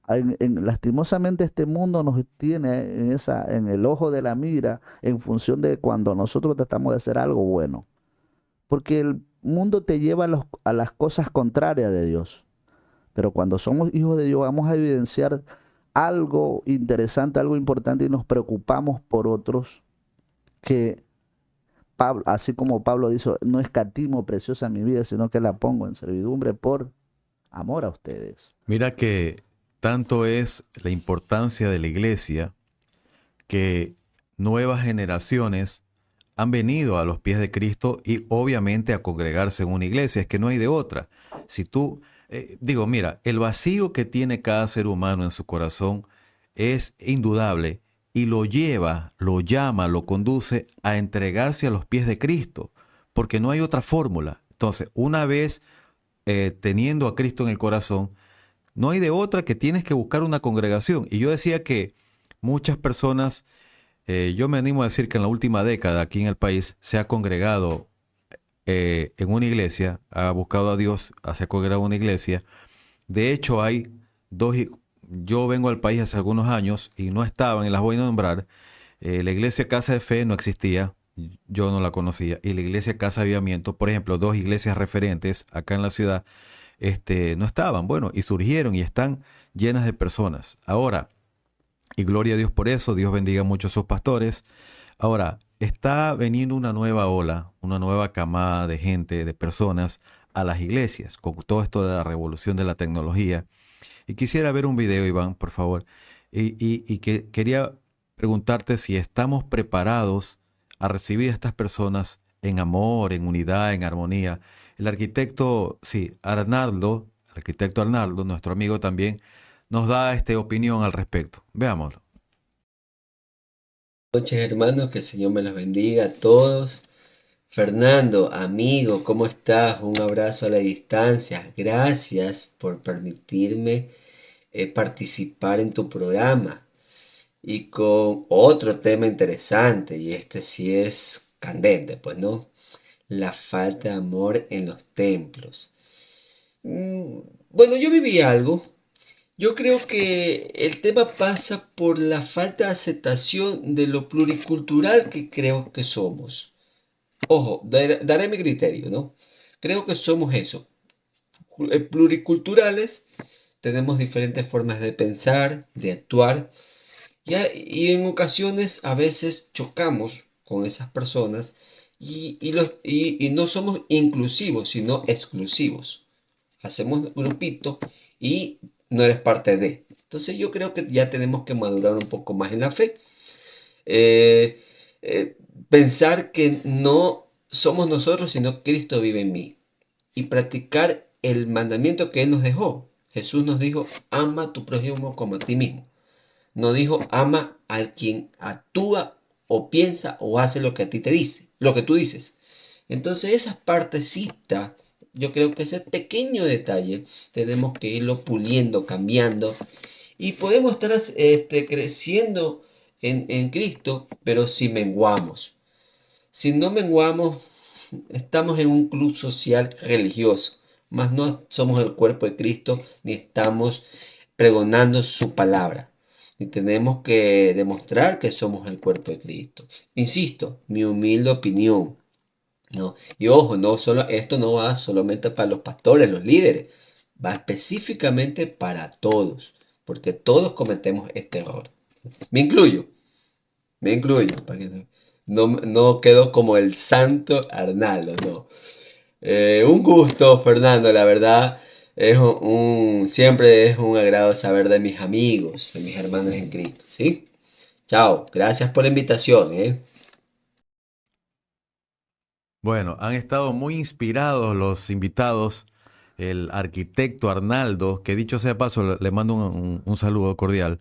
lastimosamente este mundo nos tiene en el ojo de la mira en función de cuando nosotros tratamos de hacer algo bueno. Porque el mundo te lleva a las cosas contrarias de Dios. Pero cuando somos hijos de Dios, vamos a evidenciar algo interesante, algo importante, y nos preocupamos por otros, que Pablo, así como Pablo dice: no escatimo preciosa mi vida, sino que la pongo en servidumbre por amor a ustedes. Mira que tanto es la importancia de la iglesia que nuevas generaciones han venido a los pies de Cristo y obviamente a congregarse en una iglesia. Es que no hay de otra. Si tú Digo, mira, el vacío que tiene cada ser humano en su corazón es indudable y lo lleva, lo llama, lo conduce a entregarse a los pies de Cristo, porque no hay otra fórmula. Entonces, una vez teniendo a Cristo en el corazón, no hay de otra que tienes que buscar una congregación. Y yo decía que muchas personas, yo me animo a decir que en la última década aquí en el país se ha congregado en una iglesia, ha buscado a Dios, se ha congregado en una iglesia. De hecho, hay dos, yo vengo al país hace algunos años y no estaban, y las voy a nombrar. La iglesia Casa de Fe no existía, yo no la conocía. Y la iglesia Casa de Avivamiento, por ejemplo, dos iglesias referentes acá en la ciudad, no estaban. Bueno, y surgieron y están llenas de personas. Ahora, y gloria a Dios por eso, Dios bendiga mucho a sus pastores. Ahora, está veniendo una nueva ola, una nueva camada de gente, de personas a las iglesias, con todo esto de la revolución de la tecnología. Y quisiera ver un video, Iván, por favor. Y que quería preguntarte si estamos preparados a recibir a estas personas en amor, en unidad, en armonía. El arquitecto, sí, Arnaldo, el arquitecto Arnaldo, nuestro amigo también, nos da opinión al respecto. Veámoslo. Noches, hermanos, que el Señor me los bendiga a todos. Fernando, amigo, ¿cómo estás? Un abrazo a la distancia. Gracias por permitirme participar en tu programa y con otro tema interesante, y este sí es candente, pues, ¿no? La falta de amor en los templos. Mm, Bueno, yo viví algo. Yo creo que el tema pasa por la falta de aceptación de lo pluricultural que creo que somos. Ojo, daré mi criterio, ¿no? Creo que somos eso, pluriculturales, tenemos diferentes formas de pensar, de actuar, y en ocasiones a veces chocamos con esas personas y no somos inclusivos, sino exclusivos. Hacemos grupito y no eres parte de. Entonces yo creo que ya tenemos que madurar un poco más en la fe. Eh, Pensar que no somos nosotros, sino Cristo vive en mí. Y practicar el mandamiento que Él nos dejó. Jesús nos dijo, ama a tu prójimo como a ti mismo. No dijo, ama al quien actúa o piensa o hace lo que a ti te dice, lo que tú dices. Entonces esas partecitas, yo creo que ese pequeño detalle tenemos que irlo puliendo, cambiando y podemos estar creciendo en Cristo, pero si menguamos. Si no menguamos, estamos en un club social religioso, mas no somos el cuerpo de Cristo ni estamos pregonando su palabra. Y tenemos que demostrar que somos el cuerpo de Cristo. Insisto, mi humilde opinión, ¿no? Y ojo, no solo, esto no va solamente para los pastores, los líderes, va específicamente para todos, porque todos cometemos este error. Me incluyo, me incluyo, para que no quedo como el santo Arnaldo, no. Un gusto, Fernando, la verdad, siempre es un agrado saber de mis amigos, de mis hermanos en Cristo, ¿sí? Chao, gracias por la invitación, ¿eh? Bueno, han estado muy inspirados los invitados. El arquitecto Arnaldo, que dicho sea paso, le mando un saludo cordial.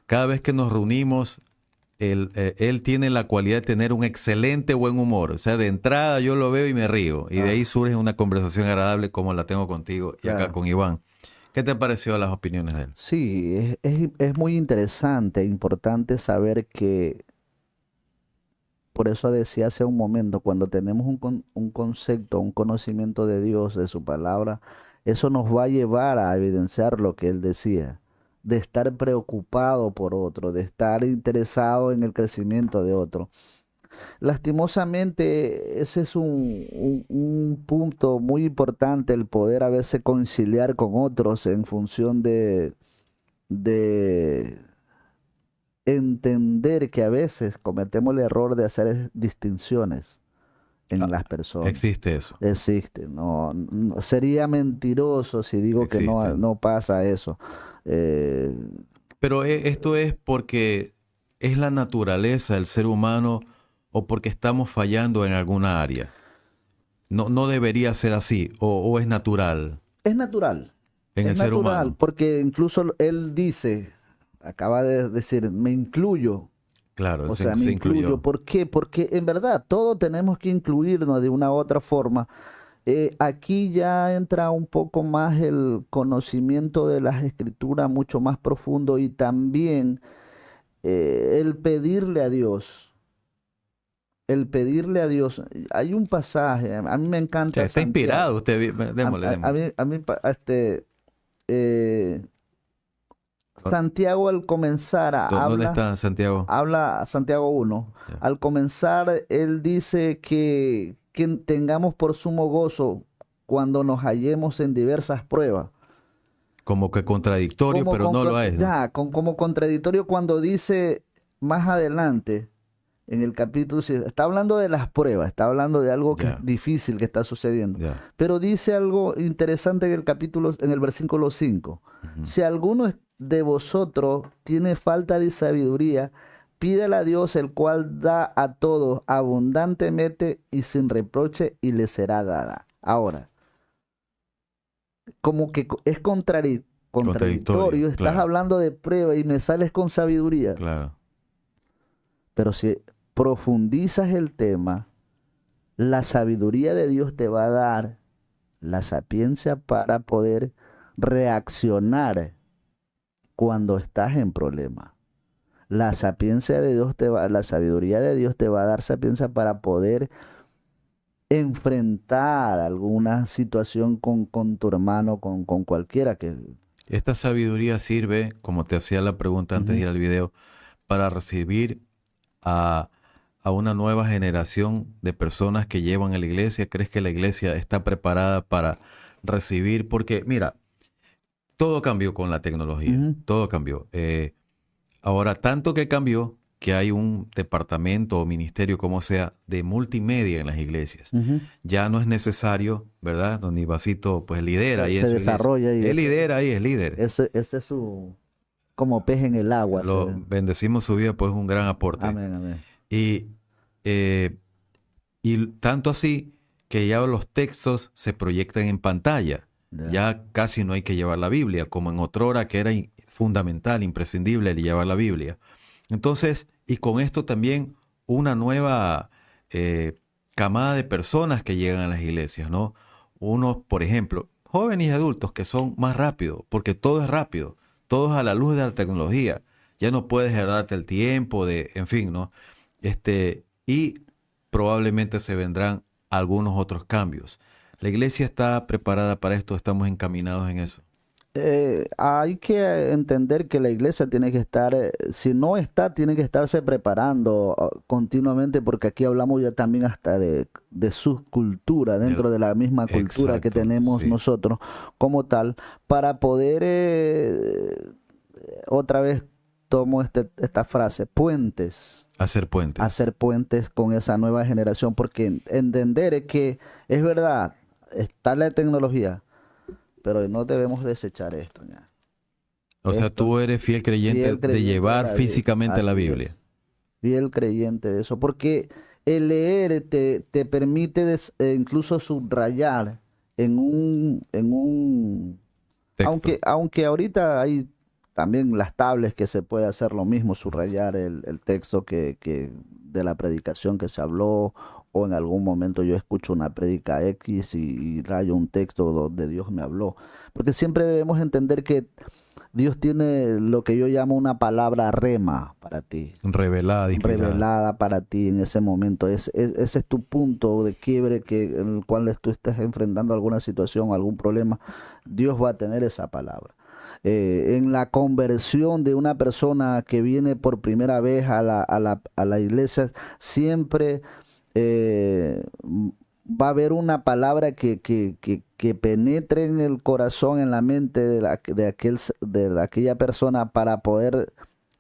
Cada vez que nos reunimos, él tiene la cualidad de tener un excelente buen humor. O sea, de entrada yo lo veo y me río. Y de ahí Ah, surge una conversación agradable como la tengo contigo y acá claro. con Iván. ¿Qué te pareció las opiniones de él? Sí, es muy interesante, importante saber que, por eso decía hace un momento, cuando tenemos un concepto, un conocimiento de Dios, de su palabra, eso nos va a llevar a evidenciar lo que él decía, de estar preocupado por otro, de estar interesado en el crecimiento de otro. Lastimosamente, ese es un punto muy importante, el poder a veces conciliar con otros en función de entender que a veces cometemos el error de hacer distinciones en Ah, las personas. existe eso, Existe, sería mentiroso si digo que no, existe. no pasa eso. Eh, Pero esto es porque es la naturaleza del ser humano o porque estamos fallando en alguna área. No, no debería ser así o es natural. es natural, en Es el ser natural, humano. porque incluso él dice, acaba de decir, me incluyo. Claro, O sea, me se incluyo. incluyó. ¿Por qué? Porque en verdad todos tenemos que incluirnos de una u otra forma. Aquí ya entra un poco más el conocimiento de las escrituras mucho más profundo y también el pedirle a Dios. El pedirle a Dios. Hay un pasaje, a mí me Sí, encanta está inspirado Santiago. usted. Démosle, démosle. A mí, eh, Santiago al comenzar ¿Dónde habla. está Santiago? Habla Santiago 1. Ya. Al comenzar, él dice que tengamos por sumo gozo cuando nos hallemos en diversas pruebas. Como que contradictorio, pero no lo es, ¿no? Como contradictorio cuando dice más adelante, en el capítulo 6, está hablando de las pruebas, está hablando de algo que es Ya, difícil que está sucediendo. ya. Pero dice algo interesante en el capítulo, en el versículo 5. Ujú. Si alguno de vosotros tiene falta de sabiduría, pídale a Dios, el cual da a todos abundantemente y sin reproche, y le será dada. Ahora, como que es Contradictorio, contradictorio, estás claro, hablando de prueba y me sales con sabiduría. claro. Pero si profundizas el tema, la sabiduría de Dios te va a dar la sapiencia para poder reaccionar cuando estás en problema. La sapiencia de Dios la sabiduría de Dios te va a dar sapiencia para poder enfrentar alguna situación con tu hermano, con cualquiera que... Esta sabiduría sirve, como te hacía la pregunta antes de Ujú, ir al video, para recibir a, a una nueva generación de personas que llevan a la iglesia. ¿Crees que la iglesia está preparada para recibir? Porque, mira, todo cambió con la tecnología, ujú, todo cambió. Ahora, tanto que cambió que hay un departamento o ministerio, como sea, de multimedia en las iglesias. ujú. Ya no es necesario, ¿verdad? Don Ibacito, pues lidera ahí en Se su iglesia. desarrolla y Él lidera ahí, es líder. ese es su... como pez en el agua. Lo bendecimos su vida, pues un gran aporte. Amén, amén. Y, eh, y tanto así que ya los textos se proyectan en pantalla. Ya. Ya casi no hay que llevar la Biblia, como en otrora que era fundamental, imprescindible el llevar la Biblia. Entonces, y con esto también una nueva camada de personas que llegan a las iglesias, ¿no? Unos, por ejemplo, jóvenes y adultos que son más rápidos, porque todo es rápido, todo es a la luz de la tecnología. Ya no puedes darte el tiempo de, en fin, ¿no? Y probablemente se vendrán algunos otros cambios. La iglesia está preparada para esto, estamos encaminados en eso. Hay que entender que la iglesia tiene que estar, si no está, tiene que estarse preparando continuamente, porque aquí hablamos ya también hasta de subcultura, El- dentro de la misma cultura que exacto, tenemos sí. nosotros como tal, para poder, otra vez tomo esta frase, puentes, Hacer puentes. hacer puentes con esa nueva generación, porque entender es que es verdad, está la tecnología, pero no debemos desechar esto ya. O sea, Esto, tú eres fiel creyente fiel de creyente de llevar la Biblia. físicamente la Así Biblia. es, fiel creyente de eso, porque el leer te permite incluso subrayar Texto. aunque ahorita hay también las tablets que se puede hacer lo mismo, subrayar el texto que de la predicación que se habló, o en algún momento yo escucho una prédica X y rayo un texto donde Dios me habló. Porque siempre debemos entender que Dios tiene lo que yo llamo una palabra rema para ti, Revelada, inspirada. revelada para ti en ese momento. Ese es tu punto de quiebre en el cual tú estés enfrentando alguna situación, algún problema. Dios va a tener esa palabra. En la conversión de una persona que viene por primera vez a la iglesia, siempre va a haber una palabra que penetre en el corazón, en la mente de aquella persona para poder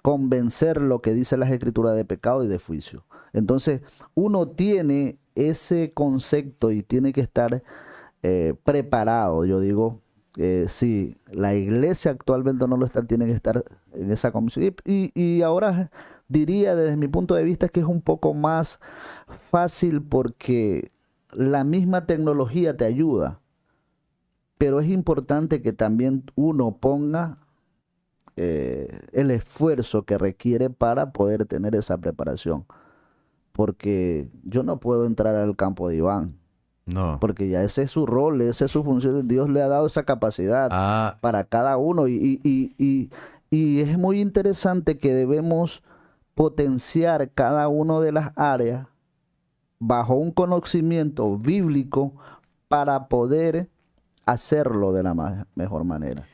convencer lo que dice las escrituras de pecado y de juicio. Entonces, uno tiene ese concepto y tiene que estar preparado. Yo digo, sí, la iglesia actualmente no lo está, tiene que estar en esa comisión. Y ahora diría desde mi punto de vista que es un poco más fácil porque la misma tecnología te ayuda. pero es importante que también uno ponga el esfuerzo que requiere para poder tener esa preparación. Porque yo no puedo entrar al campo de Iván, No. porque ya ese es su rol, esa es su función. Dios le ha dado esa capacidad Ah, para cada uno y es muy interesante que debemos potenciar cada una de las áreas bajo un conocimiento bíblico para poder hacerlo de la mejor manera.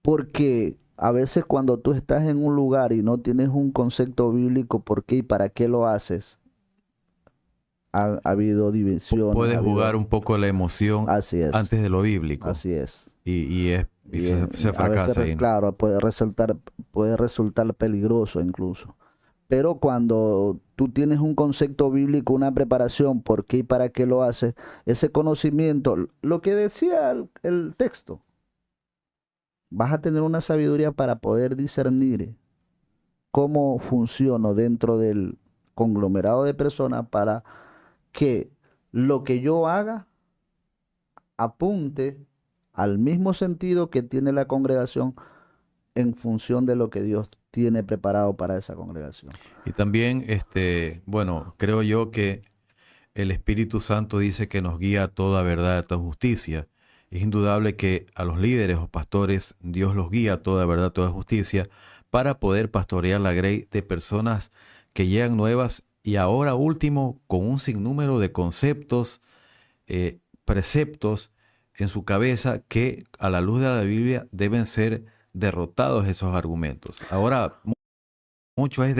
Porque a veces cuando tú estás en un lugar y no tienes un concepto bíblico por qué y para qué lo haces, ha habido división, puedes jugar un poco la emoción así es, antes de lo bíblico. así es. Y se A veces, fracasa ahí, ¿no? claro, puede resultar peligroso incluso. Pero cuando tú tienes un concepto bíblico, una preparación, por qué y para qué lo haces, ese conocimiento, lo que decía el texto, vas a tener una sabiduría para poder discernir cómo funciono dentro del conglomerado de personas para que lo que yo haga apunte al mismo sentido que tiene la congregación en función de lo que Dios tiene preparado para esa congregación. Y también, bueno, creo yo que el Espíritu Santo dice que nos guía a toda verdad, a toda justicia. Es indudable que a los líderes o pastores Dios los guía a toda verdad, a toda justicia para poder pastorear la grey de personas que llegan nuevas y ahora último con un sinnúmero de conceptos, preceptos en su cabeza que a la luz de la Biblia deben ser derrotados esos argumentos. Ahora, mucho es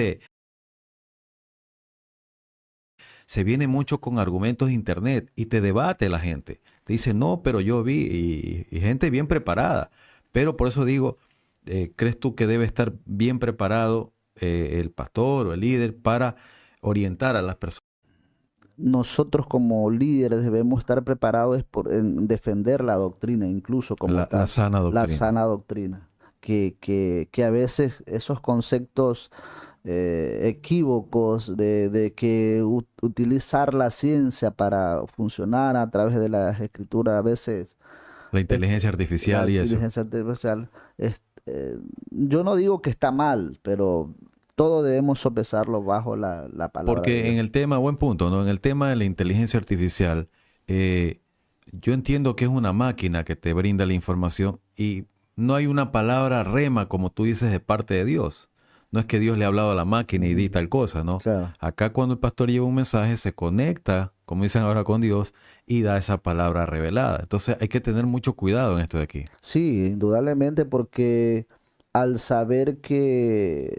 se viene mucho con argumentos de internet y te debate la gente. Te dice, no, pero yo vi, y gente bien preparada. Pero por eso digo, ¿crees tú que debe estar bien preparado el pastor o el líder para orientar a las personas? Nosotros como líderes debemos estar preparados en defender la doctrina, incluso como La tal, sana la doctrina. sana doctrina, que a veces esos conceptos equívocos de que utilizar la ciencia para funcionar a través de las escrituras, a veces La es- inteligencia la artificial y eso. inteligencia artificial, yo no digo que está mal, pero todo debemos sopesarlo bajo la palabra de Porque en Dios. el tema, buen punto, ¿no? En el tema de la inteligencia artificial, eh, yo entiendo que es una máquina que te brinda la información y no hay una palabra rema, como tú dices, de parte de Dios. No es que Dios le ha hablado a la máquina y di Ujú. tal cosa, ¿no? Claro. Acá cuando el pastor lleva un mensaje, se conecta, como dicen ahora, con Dios y da esa palabra revelada. Entonces hay que tener mucho cuidado en esto de aquí. Sí, indudablemente porque al saber que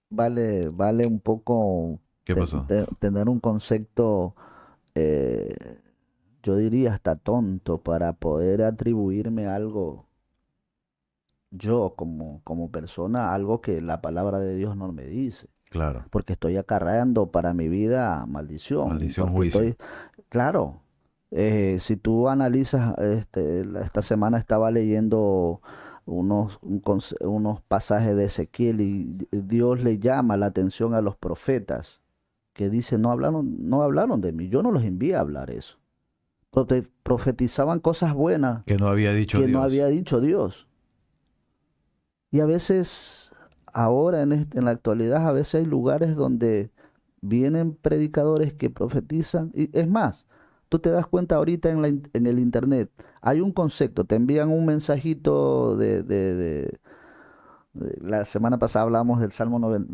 vale un poco ¿Qué pasó? tener un concepto, eh, yo diría hasta tonto, para poder atribuirme algo, yo como persona, algo que la palabra de Dios no me dice, Claro, porque estoy acarreando para mi vida maldición, maldición, porque juicio. estoy, claro, si tú analizas, esta semana estaba leyendo unos pasajes de Ezequiel y Dios le llama la atención a los profetas que dicen, no hablaron de mí, yo no los envié a hablar eso. Profetizaban cosas buenas Que no había dicho que no Dios. había dicho Dios. Y a veces, ahora en la actualidad, a veces hay lugares donde vienen predicadores que profetizan. Y es más, tú te das cuenta ahorita en el internet, hay un concepto, te envían un mensajito la semana pasada hablamos del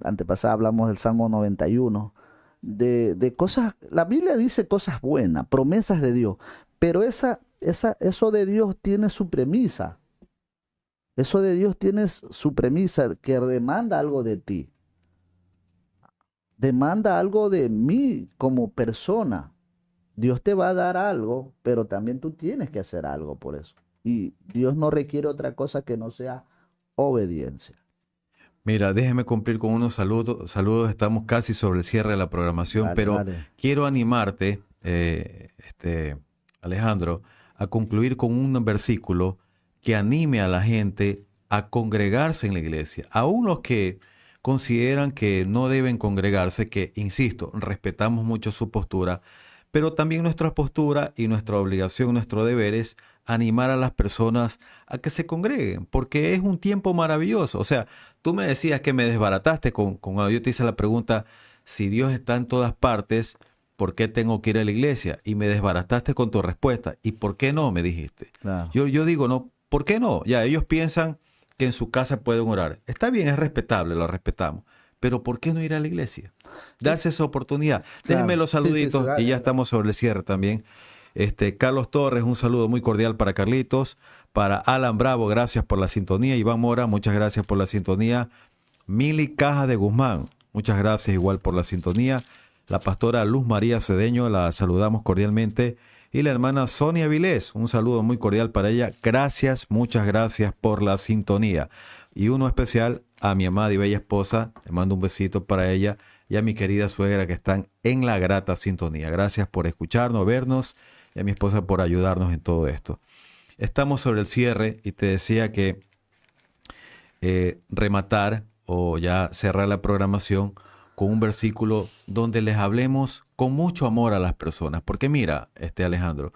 antepasada hablamos del Salmo 91, de cosas, la Biblia dice cosas buenas, promesas de Dios, pero eso de Dios tiene su premisa. Eso de Dios tiene su premisa que demanda algo de ti, demanda algo de mí como persona. Dios te va a dar algo, pero también tú tienes que hacer algo por eso. Y Dios no requiere otra cosa que no sea obediencia. Mira, déjeme cumplir con unos saludos. Saludos, estamos casi sobre el cierre de la programación, Dale, pero dale. quiero animarte, Alejandro, a concluir con un versículo que anime a la gente a congregarse en la iglesia. Aún los que consideran que no deben congregarse, que, insisto, respetamos mucho su postura, pero también nuestra postura y nuestra obligación, nuestro deber es animar a las personas a que se congreguen, porque es un tiempo maravilloso. O sea, tú me decías que me desbarataste cuando yo te hice la pregunta, si Dios está en todas partes, ¿por qué tengo que ir a la iglesia? Y me desbarataste con tu respuesta. ¿Y por qué no? Me dijiste. Claro. Yo digo, no, ¿por qué no? Ya, ellos piensan que en su casa pueden orar. Está bien, es respetable, lo respetamos. Pero ¿por qué no ir a la iglesia? Darse esa oportunidad. Déjenme Claro. los Sí, sí, sí, saluditos y dale, ya dale. estamos sobre el cierre también. Carlos Torres, un saludo muy cordial para Carlitos. Para Alan Bravo, gracias por la sintonía. Iván Mora, muchas gracias por la sintonía. Mili Caja de Guzmán, muchas gracias igual por la sintonía. La pastora Luz María Cedeño, la saludamos cordialmente. Y la hermana Sonia Vilés, un saludo muy cordial para ella. Gracias, muchas gracias por la sintonía. Y uno especial a mi amada y bella esposa, le mando un besito para ella, y a mi querida suegra que están en la grata sintonía. Gracias por escucharnos, vernos, y a mi esposa por ayudarnos en todo esto. Estamos sobre el cierre y te decía que rematar o ya cerrar la programación con un versículo donde les hablemos con mucho amor a las personas. Porque mira, Alejandro,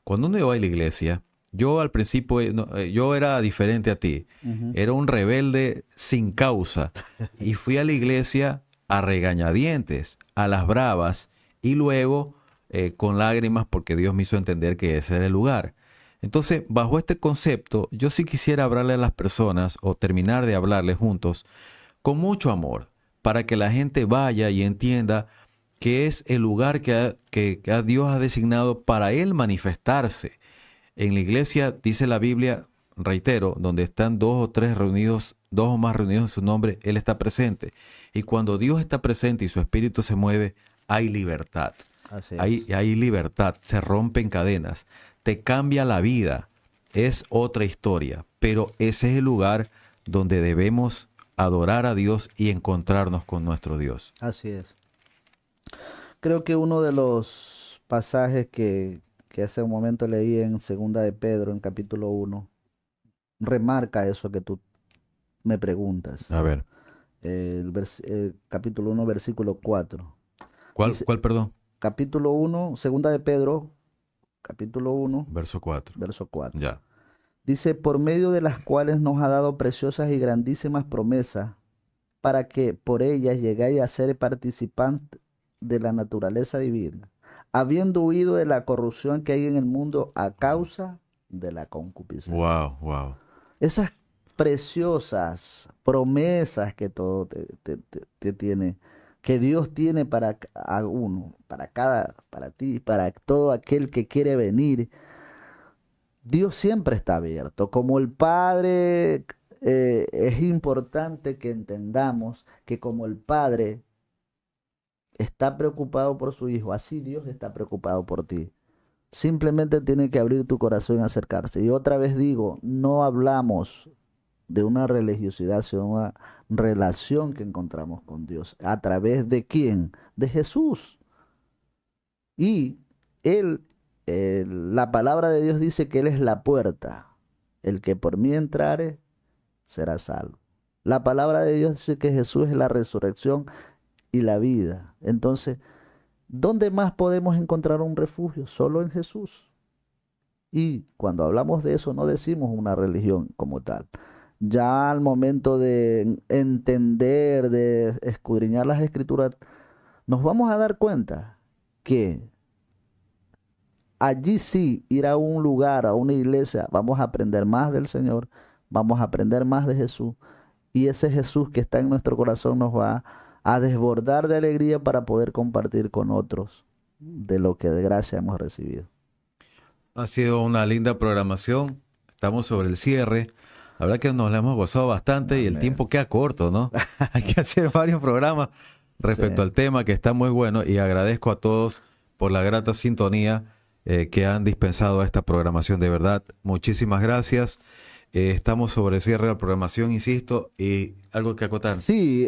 cuando uno va a la iglesia, yo al principio, yo era diferente a ti. Ujú. Era un rebelde sin causa. Y fui a la iglesia a regañadientes, a las bravas, y luego con lágrimas porque Dios me hizo entender que ese era el lugar. Entonces, bajo este concepto, yo sí quisiera hablarle a las personas o terminar de hablarles juntos con mucho amor, para que la gente vaya y entienda que es el lugar que Dios ha designado para Él manifestarse. En la iglesia, dice la Biblia, reitero, donde están dos o tres reunidos, dos o más reunidos en su nombre, Él está presente. Y cuando Dios está presente y su espíritu se mueve, hay libertad. Así Hay, es. hay libertad, se rompen cadenas, te cambia la vida. Es otra historia, pero ese es el lugar donde debemos adorar a Dios y encontrarnos con nuestro Dios. Así es. Creo que uno de los pasajes que hace un momento leí en Segunda de Pedro, en capítulo 1, remarca eso que tú me preguntas. A ver, Capítulo 1, versículo 4. ¿cuál, Dice, cuál, perdón? capítulo 1, Segunda de Pedro, capítulo 1, Verso 4. verso 4. Ya. Dice, por medio de las cuales nos ha dado preciosas y grandísimas promesas, para que por ellas llegáis a ser participantes de la naturaleza divina, habiendo huido de la corrupción que hay en el mundo a causa de la concupiscencia. Wow, wow. Esas preciosas promesas que todo te tiene, que Dios tiene para a uno, para ti, para todo aquel que quiere venir. Dios siempre está abierto. Como el Padre, es importante que entendamos que como el Padre está preocupado por su Hijo, así Dios está preocupado por ti. Simplemente tiene que abrir tu corazón y acercarse. Y otra vez digo, no hablamos de una religiosidad, sino una relación que encontramos con Dios. ¿A través de quién? De Jesús. Y Él, la palabra de Dios dice que Él es la puerta. El que por mí entrare será salvo. La palabra de Dios dice que Jesús es la resurrección y la vida. Entonces, ¿dónde más podemos encontrar un refugio? Solo en Jesús. Y cuando hablamos de eso, no decimos una religión como tal. Ya al momento de entender, de escudriñar las escrituras, nos vamos a dar cuenta que allí sí, ir a un lugar, a una iglesia, vamos a aprender más del Señor, vamos a aprender más de Jesús. Y ese Jesús que está en nuestro corazón nos va a desbordar de alegría para poder compartir con otros de lo que de gracia hemos recibido. Ha sido una linda programación. Estamos sobre el cierre. La verdad que nos la hemos gozado bastante y el Amén. tiempo queda corto, ¿no? Hay que hacer varios programas respecto Sí. al tema que está muy bueno y agradezco a todos por la grata sintonía que han dispensado a esta programación. De verdad, muchísimas gracias. Estamos sobre el cierre de la programación, insisto, y algo que acotar. Sí,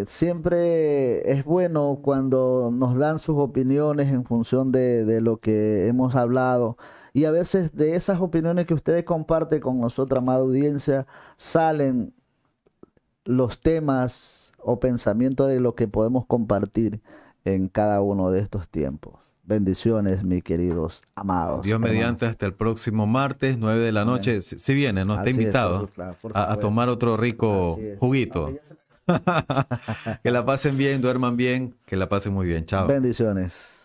siempre es bueno cuando nos dan sus opiniones en función de lo que hemos hablado. Y a veces de esas opiniones que ustedes comparten con nuestra amada audiencia, salen los temas o pensamientos de lo que podemos compartir en cada uno de estos tiempos. Bendiciones, mis queridos amados Dios hermanos. mediante, hasta el próximo martes, 9 de la Amén. noche. Si viene, no está Así es, invitado por a supuesto. tomar otro rico Así es. juguito. Aunque ya se me- Que la pasen bien, duerman bien, que la pasen muy bien. Chao. Bendiciones.